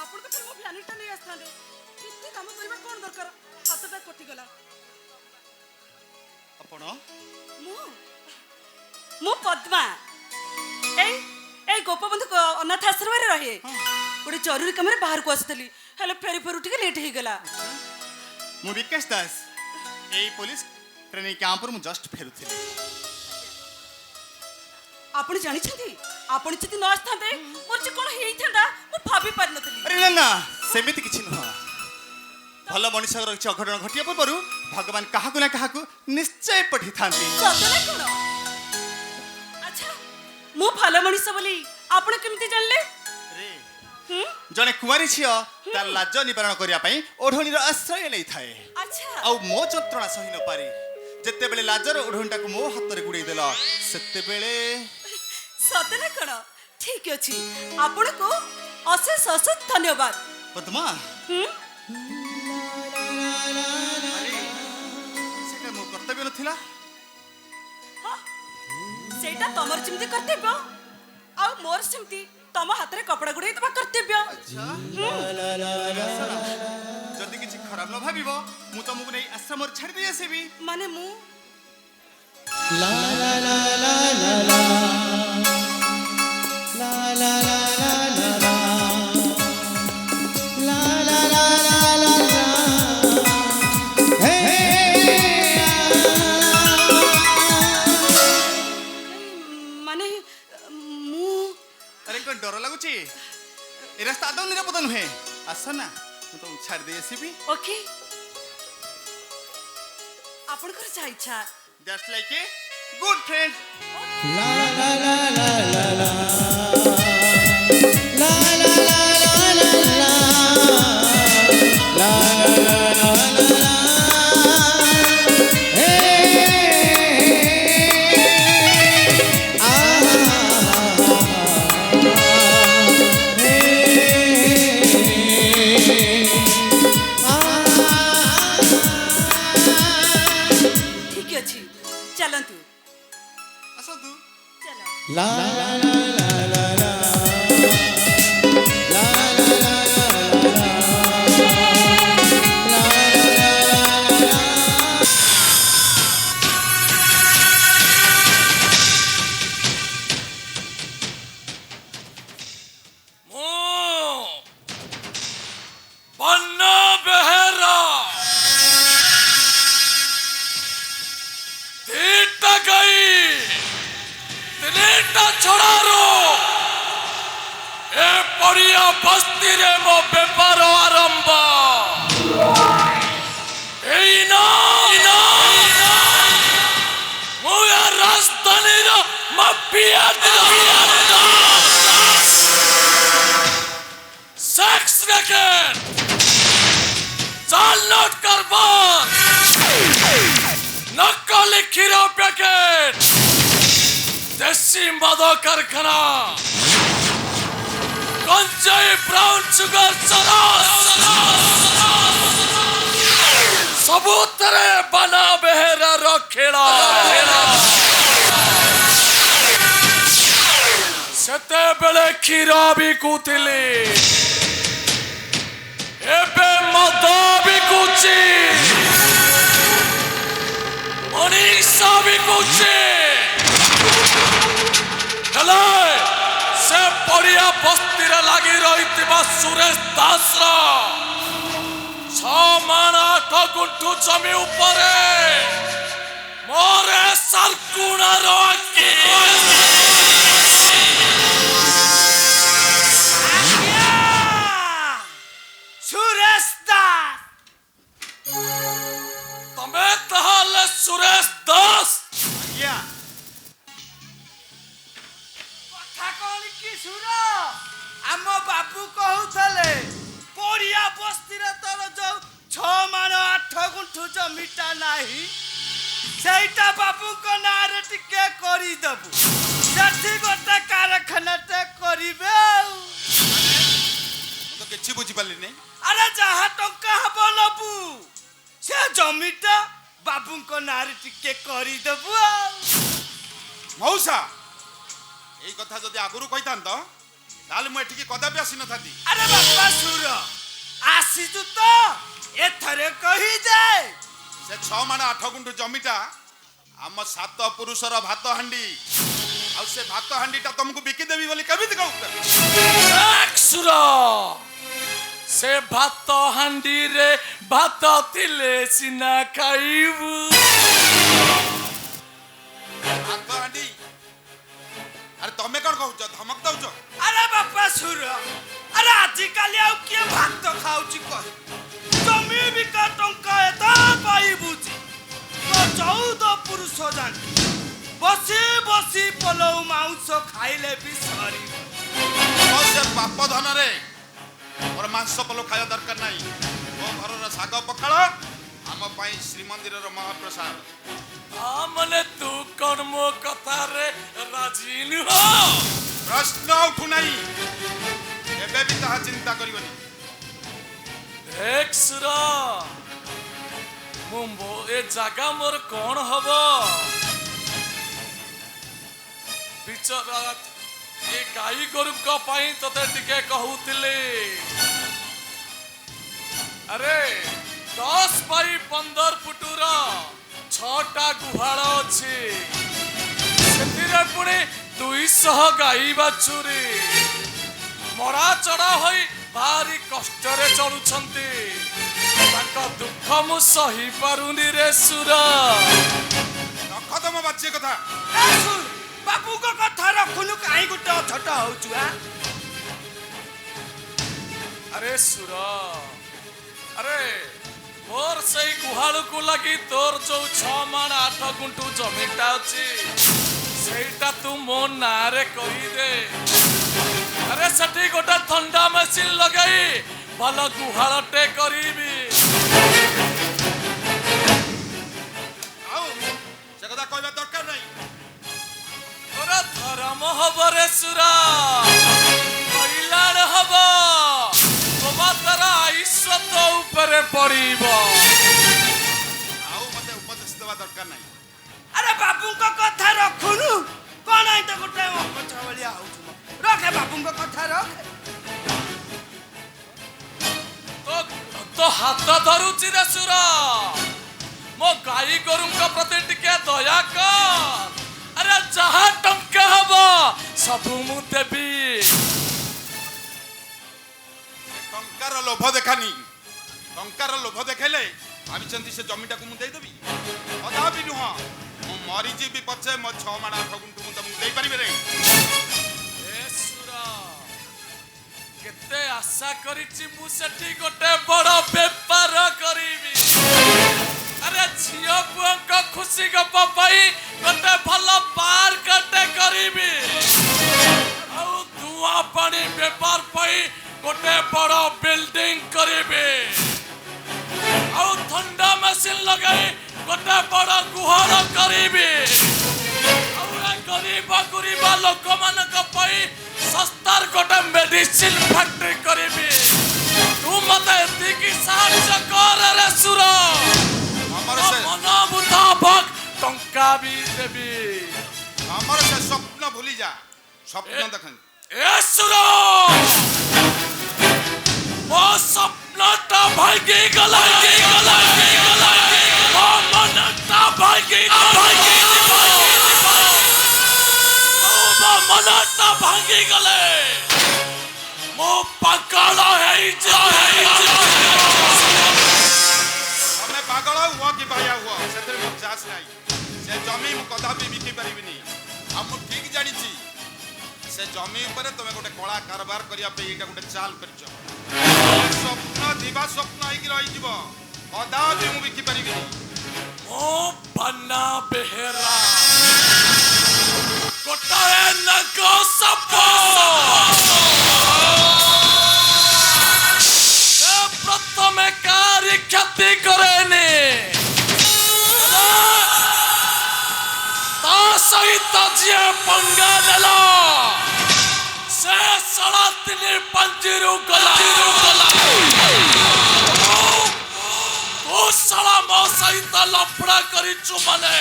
ଆପଣ ତ ମୋ ଭ୍ୟାନିଟିଟା ନେଇ ଆସିଥାନ୍ତେ। ଏତେ କାମ କରିବା କ'ଣ ଦରକାର? ହାତଟା କଟିଗଲା। आपण ମୁଁ ପଦ୍ମା। ଏଇ ଏଇ ଗୋପବନ୍ଧୁ ଅନାଥ ଆଶ୍ରମରେ ରହେ। ଗୋଟେ ଜରୁରୀ କାମରେ ବାହାରକୁ ଆସିଥିଲି, ହେଲେ ଫେରି ଫେରୁ ଟିକେ ଲେଟ୍ ହେଇଗଲା। ମୁଁ ବିକାଶ ଦାସ, ଏଇ ପୋଲିସ ଟ୍ରେନିଂ କ୍ୟାମ୍ପରୁ ମୁଁ ଜଷ୍ଟ ଫେରୁଥିଲି। ଆପଣ ଜାଣିଛନ୍ତି, ଆପଣ ଯଦି ନ ଆସିଥାନ୍ତେ ମୋର ଯେ କ'ଣ ହେଇଥାନ୍ତା ମୁଁ ଭାବି ପାରିନଥିଲି। ଆରେ ନା ନା, ସେମିତି କିଛି ନୁହଁ। ଭଲ ମଣିଷର କିଛି ଅଘଟଣ ଘଟିବା ପୂର୍ବରୁ ଭଗବାନ କାହାକୁ ନା କାହାକୁ ନିଶ୍ଚୟ ପଠେଇଥାନ୍ତି। ସତ ନା କ'ଣ? ଆଚ୍ଛା, ମୁଁ ଭଲ ମଣିଷ ବୋଲି ଆପଣ କେମିତି ଜାଣିଲେ? ଜଣେ କୁଆରୀ ଝିଅ ତାର ଲାଜ ନିବାରଣ କରିବା ପାଇଁ ଓଢ଼ଣୀର ଆଶ୍ରୟ ନେଇଥାଏ। ଆଚ୍ଛା, ଆଉ ମୋ ଯନ୍ତ୍ରଣା ସହି ନ ପାରି ଯେତେବେଳେ ଲାଜର ଓଢ଼ଣୀଟାକୁ ମୋ ହାତରେ ଗୁଡ଼େଇ ଦେଲ, ସେତେବେଳେ ସତ ନା କ'ଣ? ଠିକ ଅଛି, ଆପଣଙ୍କୁ ଅଶେଷ ଅଶେଷ ଧନ୍ୟବାଦ। ପଦ୍ମା, ସେଟା ମୋ କର୍ତ୍ତବ୍ୟ ନଥିଲା। ସେଇଟା ତମର ଯେମିତି କର୍ତ୍ତବ୍ୟ, ଆଉ ମୋର ସେମିତି ତମ ହାତରେ କପଡ଼ା ଗୁଡ଼େଇ ଦେବା କର୍ତ୍ତବ୍ୟ। ଯଦି କିଛି ଖରାପ ନ ଭାବିବ, ମୁଁ ତମକୁ ନେଇ ଆଶ୍ରମରେ ଛାଡ଼ି ଦେଇ ଆସିବି। ମାନେ ମୁଁ La la la la la la la la la la la la la la la la la hey ମାନେ ମୁଁ ଆରେ କ'ଣ ଡର ଲାଗୁଛି? ଏ ରାସ୍ତା ଆଦୌ ନିରାପଦ ନୁହେଁ। ଆସ ନା, ମୁଁ ତମକୁ ଛାଡ଼ି ଦେଇ ଆସିବି। ଓକେ, ଆପଣଙ୍କର ଯାହା ଇଚ୍ଛା। Just like a good friend. la la la la la la la la la la la la la ଠିକ ଅଛି, ଚାଲନ୍ତୁ। ଆସନ୍ତୁ। ଚାଲ। La la la la la la la la ବନ୍ନା Behera ଦିଟା ଗାଈ ତିନିଟା ଛଡ଼ାରୁ ଏ ପଡ଼ିଆ ବସ୍ତିରେ ମୋ ବେପାର ଆରମ୍ଭ। ଏଇନା ମୁଁ ଏ ରାଜଧାନୀର ମାଫିଆ सेक्स रैकेट, जाल नोट कारबार, नकली खीरा पैकेट, देसी मद कारखाना, गंजाई ब्राउन शुगर चरस, सबूतरे बना बेहरा रखेला। ସେତେବେଳେ କ୍ଷୀର ବିକୁଥିଲି, ଏବେ ମଦ ବିକୁଛି, ମଣିଷ ବିକୁଛି। ହେଲେ ସେ ପଡ଼ିଆ ବସ୍ତିରେ ଲାଗି ରହିଥିବା ସୁରେଶ ଦାସର 6 ମାଣ 8 ଗୁଣ୍ଠୁ ଜମି ଉପରେ ମୋର ସାର୍କୁଣାର ଆଖି। ସୁରେଶ ଦାସ, ତମେ ତାହେଲେ ସୁରେଶ ଦାସ? ଆଜ୍ଞା। କଥା କଣ କି ସୁର? ଆମ ବାବୁ କହୁଥିଲେ ପଡ଼ିଆ ବସ୍ତିରେ ତୋର ଯୋଉ 6 ମାଣ 8 ଗୁଣ୍ଠୁ ଜମିଟା ନାହିଁ, ସେଇଟା ବାବୁଙ୍କ ନାଁରେ ଟିକେ କରିଦେବୁ, ସେଠି ଗୋଟେ କାରଖାନାଟେ କରିବେ। ଆଉ ମୁଁ ତ କିଛି ବୁଝିପାରିଲିନି। ଆରେ ଯାହା ଟଙ୍କା ହବ ନବୁ, ସେ ଜମିଟା ବାବୁଙ୍କ ନାଁରେ ଟିକେ କରିଦେବୁ। ଆଉ ମଉସା, ଏଇ କଥା ଯଦି ଆଗରୁ କହିଥାନ୍ତ ତାହେଲେ ମୁଁ ଏଠିକି କଦାପି ଆସିନଥାନ୍ତି। ଆରେ ବାପା ସୁର, ଆସିଛୁ ତ ଏଥରେ କହିଦେ। ସେ 6 ମାଣ 8 ଗୁଣ୍ଠୁ ଜମିଟା ଆମ 7 ପୁରୁଷର ଭାତ ହାଣ୍ଡି ଆଉ ସେ ଭାତ ହାଣ୍ଡିଟା ତମକୁ ବିକି ଦେବି ବୋଲି କେମିତି କହୁଛ? ସୁର ସେ ଭାତ ହାଣ୍ଡିରେ ଭାତ ଥିଲେ ସିନା ଖାଇବୁ। ଭାତ ହାଣ୍ଡି ଆରେ ତମେ କଣ କହୁଛ? ଧମକ ଦଉଛ? ଆରେ ବାପା ସୁର, ଆରେ ଆଜିକାଲି ଆଉ କିଏ ଭାତ ଖାଉଛି କହ? ଜମି ବିକା ଟଙ୍କା ଏତା ପାଇବୁଛି ତ 14 ପୁରୁଷ ଜାଣି ବସି ବସି ପଲଉ ମାଉଁସ ଖାଇଲେ ବି ସରିବ। ମୋ ସେ ପାପ ଧନରେ ମୋର ମାଂସ ପଲ ଖାଇବା ଦରକାର ନାହିଁ। ମୋ ଘରର ଶାଗ ପଖାଳ ଆମ ପାଇଁ ଶ୍ରୀମନ୍ଦିରର ମହାପ୍ରସାଦ। ମାନେ ତୁ କଣ ମୋ କଥାରେ ରାଜି ନୁହଁ? ପ୍ରଶ୍ନ ଉଠୁନାହିଁ, ଏବେ ବି ତାହା ଚିନ୍ତା କରିବନି। ସୁର ଏ ଜାଗା ମୋର କଣ ହବ? ବିଚରା ଏ ଗାଈ ଗୋରୁଙ୍କ ପାଇଁ ତତେ ଟିକେ କହୁଥିଲି। ଆରେ 10 ବାଇ 15 ଫୁଟର 6ଟା ଗୁହାଳ ଅଛି। ସେଥିରେ ପୁଣି 200 ଗାଈ ବାଛୁରୀ ମରା ଚଢା ହୋଇ ଭାରି କଷ୍ଟରେ ଚଳୁଛନ୍ତି। ତାଙ୍କ ଦୁଃଖ ମୁଁ ସହି ପାରୁନି ରେ ସୁର। ରଖ ତମ ବାଚ୍ୟ କଥା। ବାବୁଙ୍କ କଥା ରଖୁନୁ, କାହିଁ ଗୋଟେ ଅଥଟ ହଉଛୁ? ଆରେ ସୁର, ଆରେ ମୋର ସେଇ ଗୁହାଳକୁ ଲାଗି ତୋର ଯୋଉ 6 ମାଣ 8 ଗୁଣ୍ଠୁ ଜମିଟା ଅଛି ସେଇଟା ତୁ ମୋ ନାଁରେ କହିଦେ। ଆରେ ସେଠି ଗୋଟେ ଥଣ୍ଡା ମେସିନ୍ ଲଗାଇ ଭଲ ଗୁହାଳଟେ କରିବି। ଆଉ ସେ କଥା କହିବା ଦରକାର ନାହିଁ। ତୋର ଧର୍ମ ହବ ରେ ସୁର, କଲ୍ୟାଣ ହବ, ତୋର ଆୟୁଷ ତୋ ଉପରେ ପଡିବ। ଆଉ ମତେ ଉପଦେଶ ଦେବା ଦରକାର ନାହିଁ। ଆରେ ବାବୁଙ୍କ କଥା ରଖୁନୁ, କଣ ଏଇଟା ଗୋଟେ ଅପଛ ଭଳିଆ ହଉଛୁ? ରଖେ ବାବୁଙ୍କ କଥା ରଖେ। ତ ହାତ ଧରୁଛି ରେ ସୁର, ମୋ ଗାଈ ଗୋରୁଙ୍କ ପ୍ରତି ଟିକେ ଦୟା କର। ଆରେ ଯାହା ଟଙ୍କା ହବ ସବୁ ମୁଁ ଦେବି। ଟଙ୍କାର ଲୋଭ ଦେଖାନି। ଟଙ୍କାର ଲୋଭ ଦେଖେଇଲେ ଭାବିଛନ୍ତି ସେ ଜମିଟାକୁ ମୁଁ ଦେଇଦେବି? କଦାପି ନୁହଁ। ମୁଁ ମରିଯିବି ପଛେ ମୋ 6 ମାଣ 8 ଗୁଣ୍ଠୁ ମୁଁ ତମକୁ ଦେଇପାରିବି ନାହିଁ। କେତେ ଆଶା କରିଛି ମୁଁ ସେଠି ଗୋଟେ ବଡ ବେପାର କରିବି। ଆରେ ଝିଅ ପୁଅଙ୍କ ଖୁସି ଗପ ପାଇଁ ଗୋଟେ ଭଲ ପାର୍କଟେ କରିବି। ଆଉ ଧୂଆଁ ପାଣି ବେପାର ପାଇଁ ଗୋଟେ ବଡ ବିଲ୍ଡିଂ କରିବି। ଆଉ ଥଣ୍ଡା ମେସିନ୍ ଲଗାଇ ଗୋଟେ ବଡ ଗୁହାଳ କରିବି। ଆଉ ଏ ଗରିବ ଲୋକମାନଙ୍କ ପାଇଁ ଶସ୍ତାର ଗୋଟେ ମେଡିସିନ ଫ୍ୟାକ୍ଟ୍ରି କରିବି। ତୁ ମତେ ଏତିକି ସାହାଯ୍ୟ କର ରେ ସୁର, ମନ ମୁତାବକ ଟଙ୍କା ବି ଦେବି। ଆମର ସେ ସ୍ୱପ୍ନ ଭୁଲି ଯା। ସ୍ୱପ୍ନ ଦେଖନି। ଏ ସୁର, ମୋ ସ୍ୱପ୍ନଟା ଭାଙ୍ଗି ଗଲା, ମୋ ମନଟା ଭାଙ୍ଗି ମନଟା ଭାଙ୍ଗି ଗଲେ ମୁଁ ପାଗଳ ତମେ ପାଗଳ ହୁଅ କି ବାୟା ହୁଅ ସେଥିରେ ମୋର ଚାଷ ନାହିଁ। ସେ ଜମି ମୁଁ କଦାପି ବିକି ପାରିବିନି। ଆଉ ମୁଁ ଠିକ ଜାଣିଛି ସେ ଜମି ଉପରେ ତମେ ଗୋଟେ କଳା କାରବାର କରିବା ପାଇଁ ଏଇଟା ଗୋଟେ ଚାଲ କରିଛ। ସ୍ୱପ୍ନ ଦିବା ସ୍ୱପ୍ନ ହେଇକି ରହିଯିବ। କଦାପି ମୁଁ ବିକି ପାରିବିନି। ମୋ ବନ୍ନା ବେହେରା ଗୋଟାଏ ନାଗ ସାପ ପ୍ରଥମେ କାରି କ୍ଷତି କରେନି, ତା ସହିତ ଯିଏ ପଙ୍ଗା ନେଲା ସେ ଶଳା 3 ପାଞ୍ଜିରୁ ଗଲା। ତୁ ଶଳା ମୋ ସହିତ ଲଫଡ଼ା କରିଛୁ ମାନେ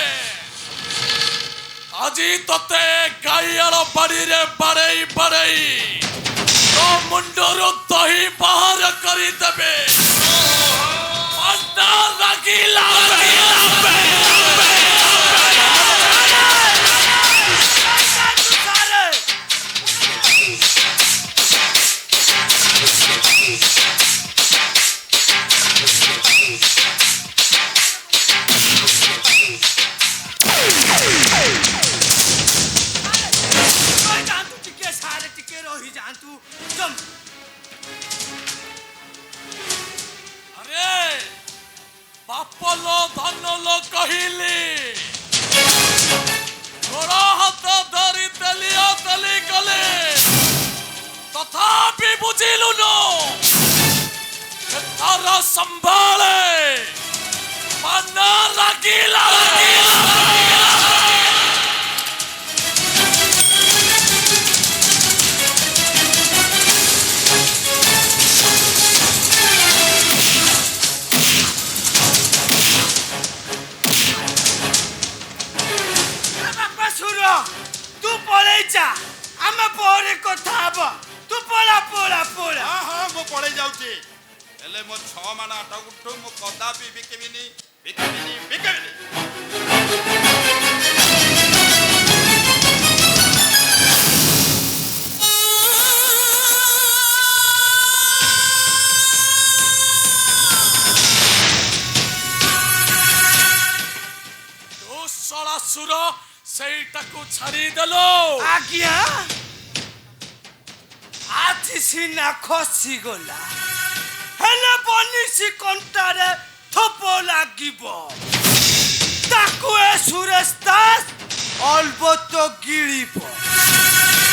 ଆଜି ତତେ ଗାଈଆଳ ବାଡ଼ିରେ ବାଡ଼େଇ ତୋ ମୁଣ୍ଡରୁ ଦହି ବାହାର କରିଦେବେ। ଲାଗିଲା संभाले पाना लागिला तू पळै जा आमे ପରେ କଥା हब तू पळा पळा पळा हाँ हाँ मु पळै जाउची हेले मो 6 माना आटा गुठू मु कदापि बिकेबिनी सुर ସେଇଟାକୁ ଛାଡ଼ିଦେଲ आज्ञा आज सिना खसी गला हेले बनिसी कंटारे थप लागिब ताकू ए सुरेश दास अलबत गिळिब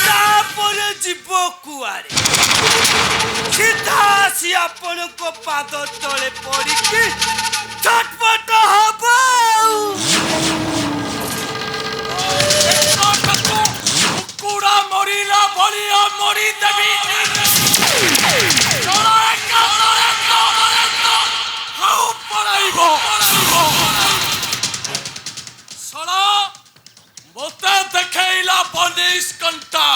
तापरे जीव कुआरे सीधा आसी आपनको पाद तले पड़िकी छटपट हब କୁକୁଡ଼ା ମରିଲା ଭଳିଆ ମରି ଦେବି ଆଉ ପଳାଇବ ଶଳା ମୋତେ ଦେଖେଇଲା ବନିଶ କଣ୍ଟା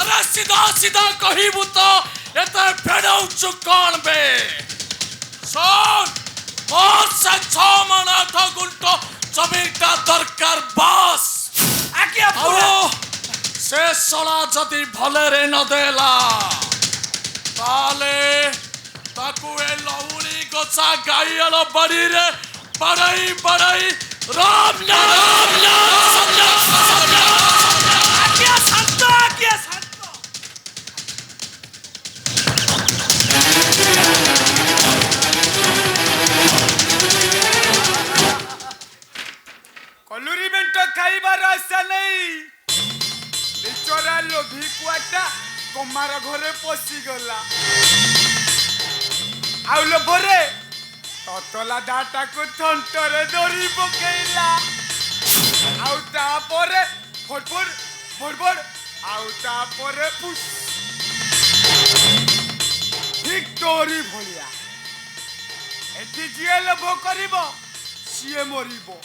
ଆରେ ସିଧା ସିଧା କହିବୁ ତ ଏତେ ଫେରଉଛୁ କ'ଣ ବେ ଶୁଣ ମୋର ସେ 6 ମାଣ 8 ଗୁଣ୍ଠ ଜମିଟା ଦରକାର ବାସ୍ आज्ञा ଆଉ ସେ ଶଳା ଯଦି ଭଲରେ ନ ଦେଲା ତାହେଲେ ତାକୁ ଏ ଲଉଣୀ ଗଛା ଗାଈଆଳ ବାଡ଼ିରେ ବାଡ଼େଇ ବାଡ଼େଇ ରାମ ନାମ आज्ञा शांत आज्ञा शांत कलुरी बेंट खाइबार आशा नहीं बिचरा लोभी कुआटा कमार घरे पशि गला आउ लोभरे ततला दाटा को थंटरे धरी पकेइला आउ तापरे फटफट फटफट आउ तापरे पुष विक्टोरी भलिया एति जिए लोभ करिबो सिए मरिबो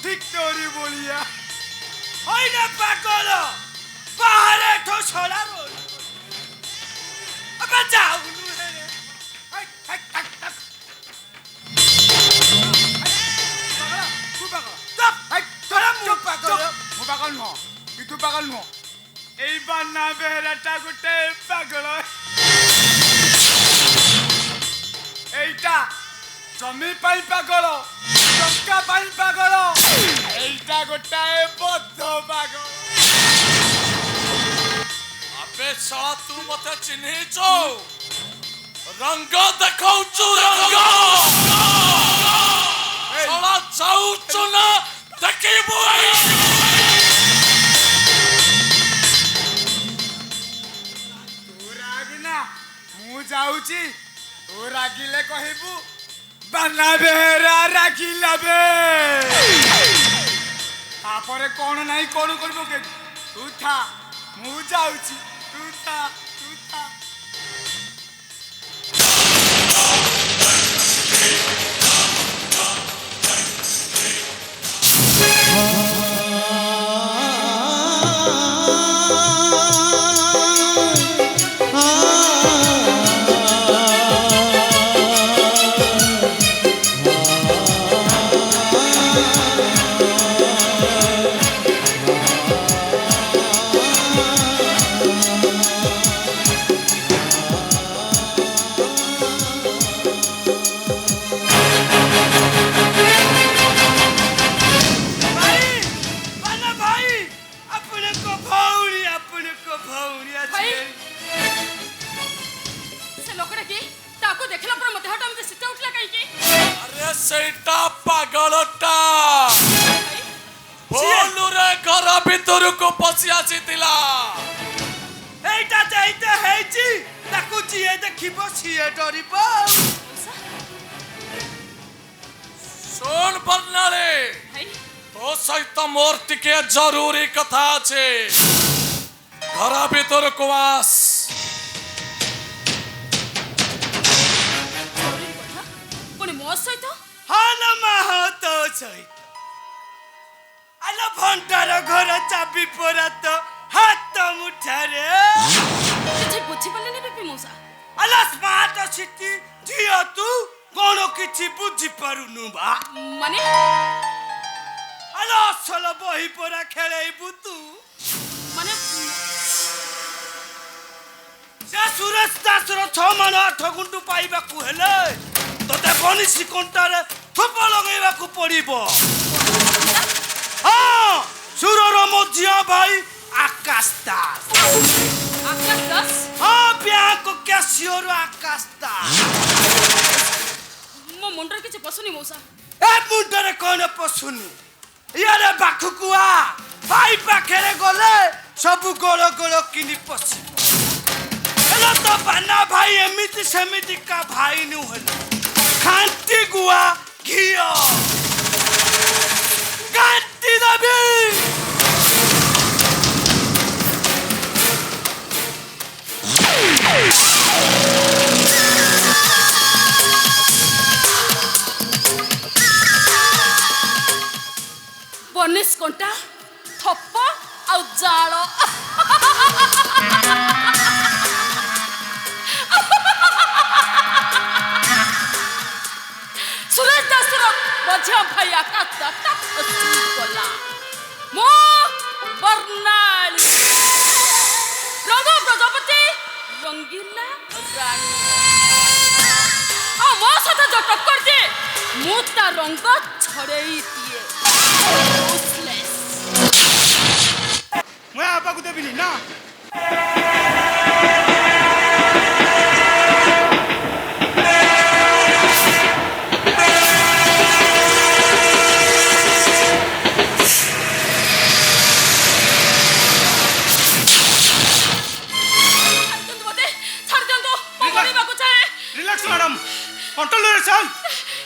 विक्टोरी बोलिया ओइना पागल बाहरे ठो छोड़ा रोल अब जाऊ रे हाय हाय टक टक तू पागल चुप हाय तोरा मुंह पागल मु पागल न तू पागल न एई बाना बेहराटा गुटे पागल एइटा जमी पाई पागल टक्का पाई पागल एइटा गोटाए बद्ध पागल अबे शळा तू मते चिन्हिଛୁ रंग ଦେଖାଉଛୁ ରଙ୍ଗ ଶଳା ଯାଉଛୁ ନା ଦେଖିବୁ तू रागना मु जाउची तू रागिले कहिबू बाना बेहरा रागिला बे तापरे कोन नाही कोन करबो के तू था मु जाउची तू था ସେଇଟା ପାଗଳଟା ଭୁଲରେ ଘର ଭିତରକୁ ପଶି ଆସିଥିଲା ଏଇଟା ହେଇଛି ତାକୁ ଯିଏ ଦେଖିବ ସିଏ ଡରିବ। ଶୁଣ ବର୍ଣ୍ଣାଳୀ, ଭାଇ ତୋ ସହିତ ମୋର ଟିକେ ଜରୁରୀ କଥା ଅଛି। ଘର ଭିତରକୁ ଆସ। ଜରୁରୀ କଥା ପୁଣି ମୋ ସହିତ? ହଁ ମା ତୋ ସହିତ। ଆଲ ଭଣ୍ଡାର ଘର ଚାବି ପରା ତ ହାତ ମୁଠାରେ। କିଛି ବୁଝିପାରିଲେନି ବିପି ମଉସା। ଆଲ ସ୍ମାର୍ଟ ସିଟି ଝିଅ ତୁ କଣ କିଛି ବୁଝିପାରୁନୁ ବା? ମାନେ ଆଲ ଅସଲ ବହି ପରା ଖେଳେଇବୁ ତୁ। ମାନେ ସେ ସୁରେଶ ଦାସର 6 ମାଣ 8 ଗୁଣ୍ଠୁ ପାଇବାକୁ ହେଲେ ତତେ ବନିଶୀ କଣ୍ଟାରେ ଥୋପ ଲଗେଇବାକୁ ପଡିବ। ହଁ, ସୁରର ମୋ ଝିଅ ଭାଇ ଆକାଶ ଦାସ। ଆକାଶ ଦାସ? ହଁ, ବ୍ୟାଙ୍କ କ୍ୟାସିୟର ଆକାଶ ଦାସ। ମୋ ମୁଣ୍ଡରେ କିଛି ପଶୁନି ମଉସା। ଏ ମୁଣ୍ଡରେ କଣ ପଶୁନି? ଇଆରେ ପାଖକୁ ଆ। ଭାଇ ପାଖରେ ଗଲେ ସବୁ ଗୋଳ ଗୋଳ କିନି ପଶିବ। ହେଲେ ତ ବାନା ଭାଇ ଏମିତି ସେମିତିକା ଭାଇ ନୁହେଁ। ଖାଣ୍ଟି ଗୁଆ ଘିଅ କାଟି ଦେବି। ବନିଶ କଣ୍ଟା ଥପ ଆଉ ଜାଳ। ସୁରେଶ ଦାସର ମଝିଆ ଭାଇ ଆକାଶ ଦାସ ଗଲା। ମୁଁ ବର୍ଣ୍ଣାଳୀ ରଙ୍ଗ ପ୍ରଜାପତି ରଙ୍ଗିଲା ରାଣୀ। ଆଉ ମୋ ସହିତ ଯୋଉ ଟକ୍କର ଦିଏ ମୁଁ ତା ରଙ୍ଗ ଛଡେଇ ଦିଏ। Useless. ମୁଁ ଆବାକୁ ଦେବିନି ନା। ରିଲାକ୍ସ ମ୍ୟାଡାମ, କଣ୍ଟ୍ରୋଲରେ ଚାଲ।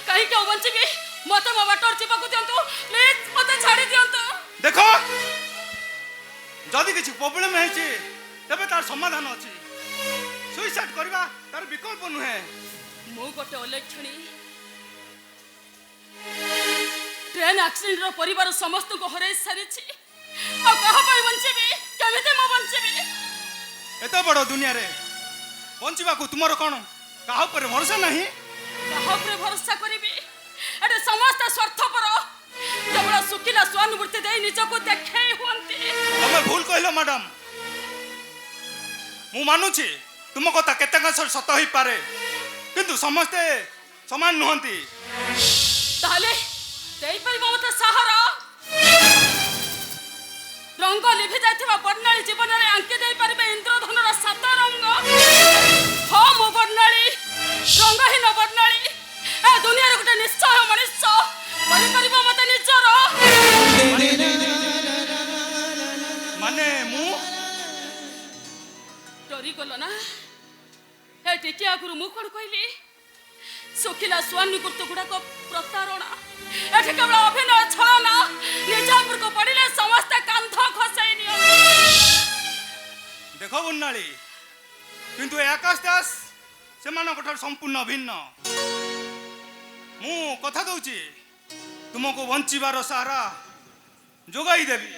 କାହିଁକି ଆଉ ବଞ୍ଚିବି? ମତେ ମୋ ବାଟରେ ଯିବାକୁ ଦିଅନ୍ତୁ ପ୍ଲିଜ, ମତେ ଛାଡି ଦିଅନ୍ତୁ। ଦେଖ, ଯଦି କିଛି ପ୍ରୋବ୍ଲେମ ହେଇଛି ତେବେ ତାର ସମାଧାନ ଅଛି। ସୁଇସାଇଡ କରିବା ତାର ବିକଳ୍ପ ନୁହେଁ। ମୁଁ ଗୋଟେ ଅଲକ୍ଷଣୀ। ଟ୍ରେନ ଆକ୍ସିଡେଣ୍ଟର ପରିବାର ସମସ୍ତଙ୍କୁ ହରାଇ ସାରିଛି। ଆଉ କାହା ପାଇଁ ବଞ୍ଚିବି? କେମିତି ମୁଁ ବଞ୍ଚିବି? ଏତେ ବଡ଼ ଦୁନିଆରେ ବଞ୍ଚିବାକୁ ତୁମର କ'ଣ କାହା ଉପରେ ଭରସା ନାହିଁ? କାହା ଉପରେ ଭରସା କରିବି? ଏଠି ସମସ୍ତେ ସ୍ୱାର୍ଥପର। କେବଳ ଶୁଖିଲା ସ୍ୱାନୁଭୂତି ଦେଇ ନିଜକୁ ଦେଖେଇ ହୁଅନ୍ତି। ତମେ ଭୁଲ କହିଲ ମ୍ୟାଡାମ। ମୁଁ ମାନୁଛି ତୁମ କଥା କେତେକ ସତ ହେଇପାରେ, କିନ୍ତୁ ସମସ୍ତେ ସମାନ ନୁହନ୍ତି। ତାହେଲେ ଦେଇପାରିବ ମତେ ସାହାରା? ରଙ୍ଗ ଲିଭି ଯାଇଥିବା ବର୍ଣ୍ଣାଳୀ ଜୀବନରେ ଆଙ୍କି ଦେଇପାରିବେ ଇନ୍ଦ୍ରଧନୁର 7 ରଙ୍ଗ। ହଁ, ମୁଁ ବର୍ଣ୍ଣାଳୀ, ରଙ୍ଗହୀନ ବର୍ଣ୍ଣାଳୀ। ଏ ଦୁନିଆରେ ଗୋଟେ ନିଶ୍ଚୟ ମଣିଷ କରିପାରିବ ମତେ ନିଜର। ମାନେ ମୁଁ ଡରିଗଲ ନା? ଏ ଟିକେ ଆଗରୁ ମୁଁ କଣ କହିଲି? ଶୁଖିଲା ସ୍ୱାନୁଭୂତ ଗୁଡାକ ପ୍ରତାରଣା। ଏଠି କେବଳ ଅଭିନୟ ଛଳନା। ନିଜ ଉପରକୁ ପଡ଼ିଲେ ସମସ୍ତେ କାନ୍ଧ ଖସେଇ ନିଅନ୍ତି। ଦେଖ ବର୍ଣ୍ଣାଳୀ, କିନ୍ତୁ ଏ ଆକାଶ ଦାସ ସେମାନଙ୍କ ଠାରୁ ସମ୍ପୂର୍ଣ୍ଣ ଭିନ୍ନ। ମୁଁ କଥା ଦଉଛି ତୁମକୁ ବଞ୍ଚିବାର ସାହାରା ଯୋଗାଇ ଦେବି।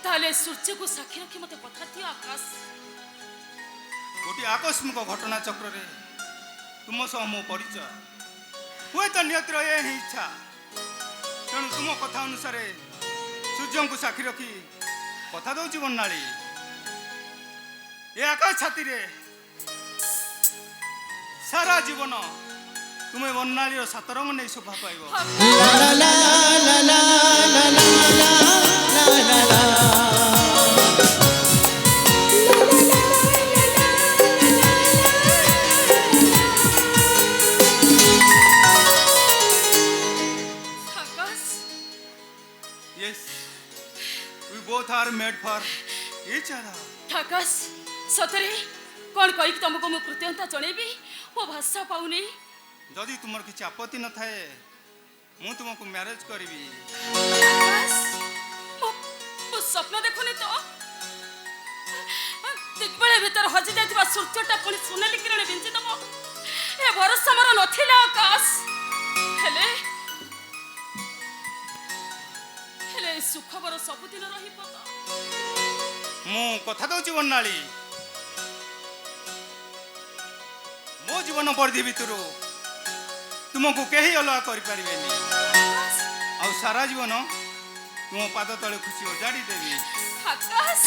ତାହେଲେ ସୂର୍ଯ୍ୟକୁ ସାକ୍ଷୀ ରଖି ମତେ କଥା ଦିଅ ଆକାଶ। ଗୋଟିଏ ଆକସ୍ମିକ ଘଟଣା ଚକ୍ରରେ ତୁମ ସହ ମୋ ପରିଚୟ। ହୁଏତ ନିୟତିର ଏ ହିଁ ଇଚ୍ଛା। ତେଣୁ ତୁମ କଥା ଅନୁସାରେ ସୂର୍ଯ୍ୟଙ୍କୁ ସାକ୍ଷୀ ରଖି କଥା ଦଉଛି ବର୍ଣ୍ଣାଳୀ, ଏ ଆକାଶ ଛାତିରେ ସାରା ଜୀବନ ତୁମେ ବର୍ଣ୍ଣାଳୀର 7 ରଙ୍ଗ ନେଇ ଶୋଭା ପାଇବ। both are made for each other. ଆକାଶ ସତରେ କ'ଣ କହିକି ତମକୁ ମୁଁ କୃତଜ୍ଞତା ଜଣେଇବି ମୋ ଭାଷା ପାଉନି। ଯଦି ତୁମର କିଛି ଆପତ୍ତି ନଥାଏ ମୁଁ ତୁମକୁ ମ୍ୟାରେଜ କରିବି। ଆକାଶ ମୁଁ ସ୍ୱପ୍ନ ଦେଖୁନି ତ ଦିଗ୍ବଳୟ ଭିତରେ ହଜି ଯାଇଥିବା ସୂର୍ଯ୍ୟଟା ପୁଣି ସୁନେଲି କିରଣ ବିଞ୍ଚିଦବ ଏ ଭରସା ମୋର ନଥିଲା ଆକାଶ। ହେଲେ ହେଲେ ସୁଖବର ସବୁଦିନ ରହିବ ତ? ମୁଁ କଥା ଦଉଛି ବନାଳୀ ମୋ ଜୀବନ ପରିଧି ଭିତରୁ ତୁମକୁ କେହି ଅଲଗା କରିପାରିବେନି ଆଉ ସାରା ଜୀବନ ତୁମ ପାଦ ତଳେ ଖୁସି ଓଜାଡ଼ି ଦେବି। ଆକାଶ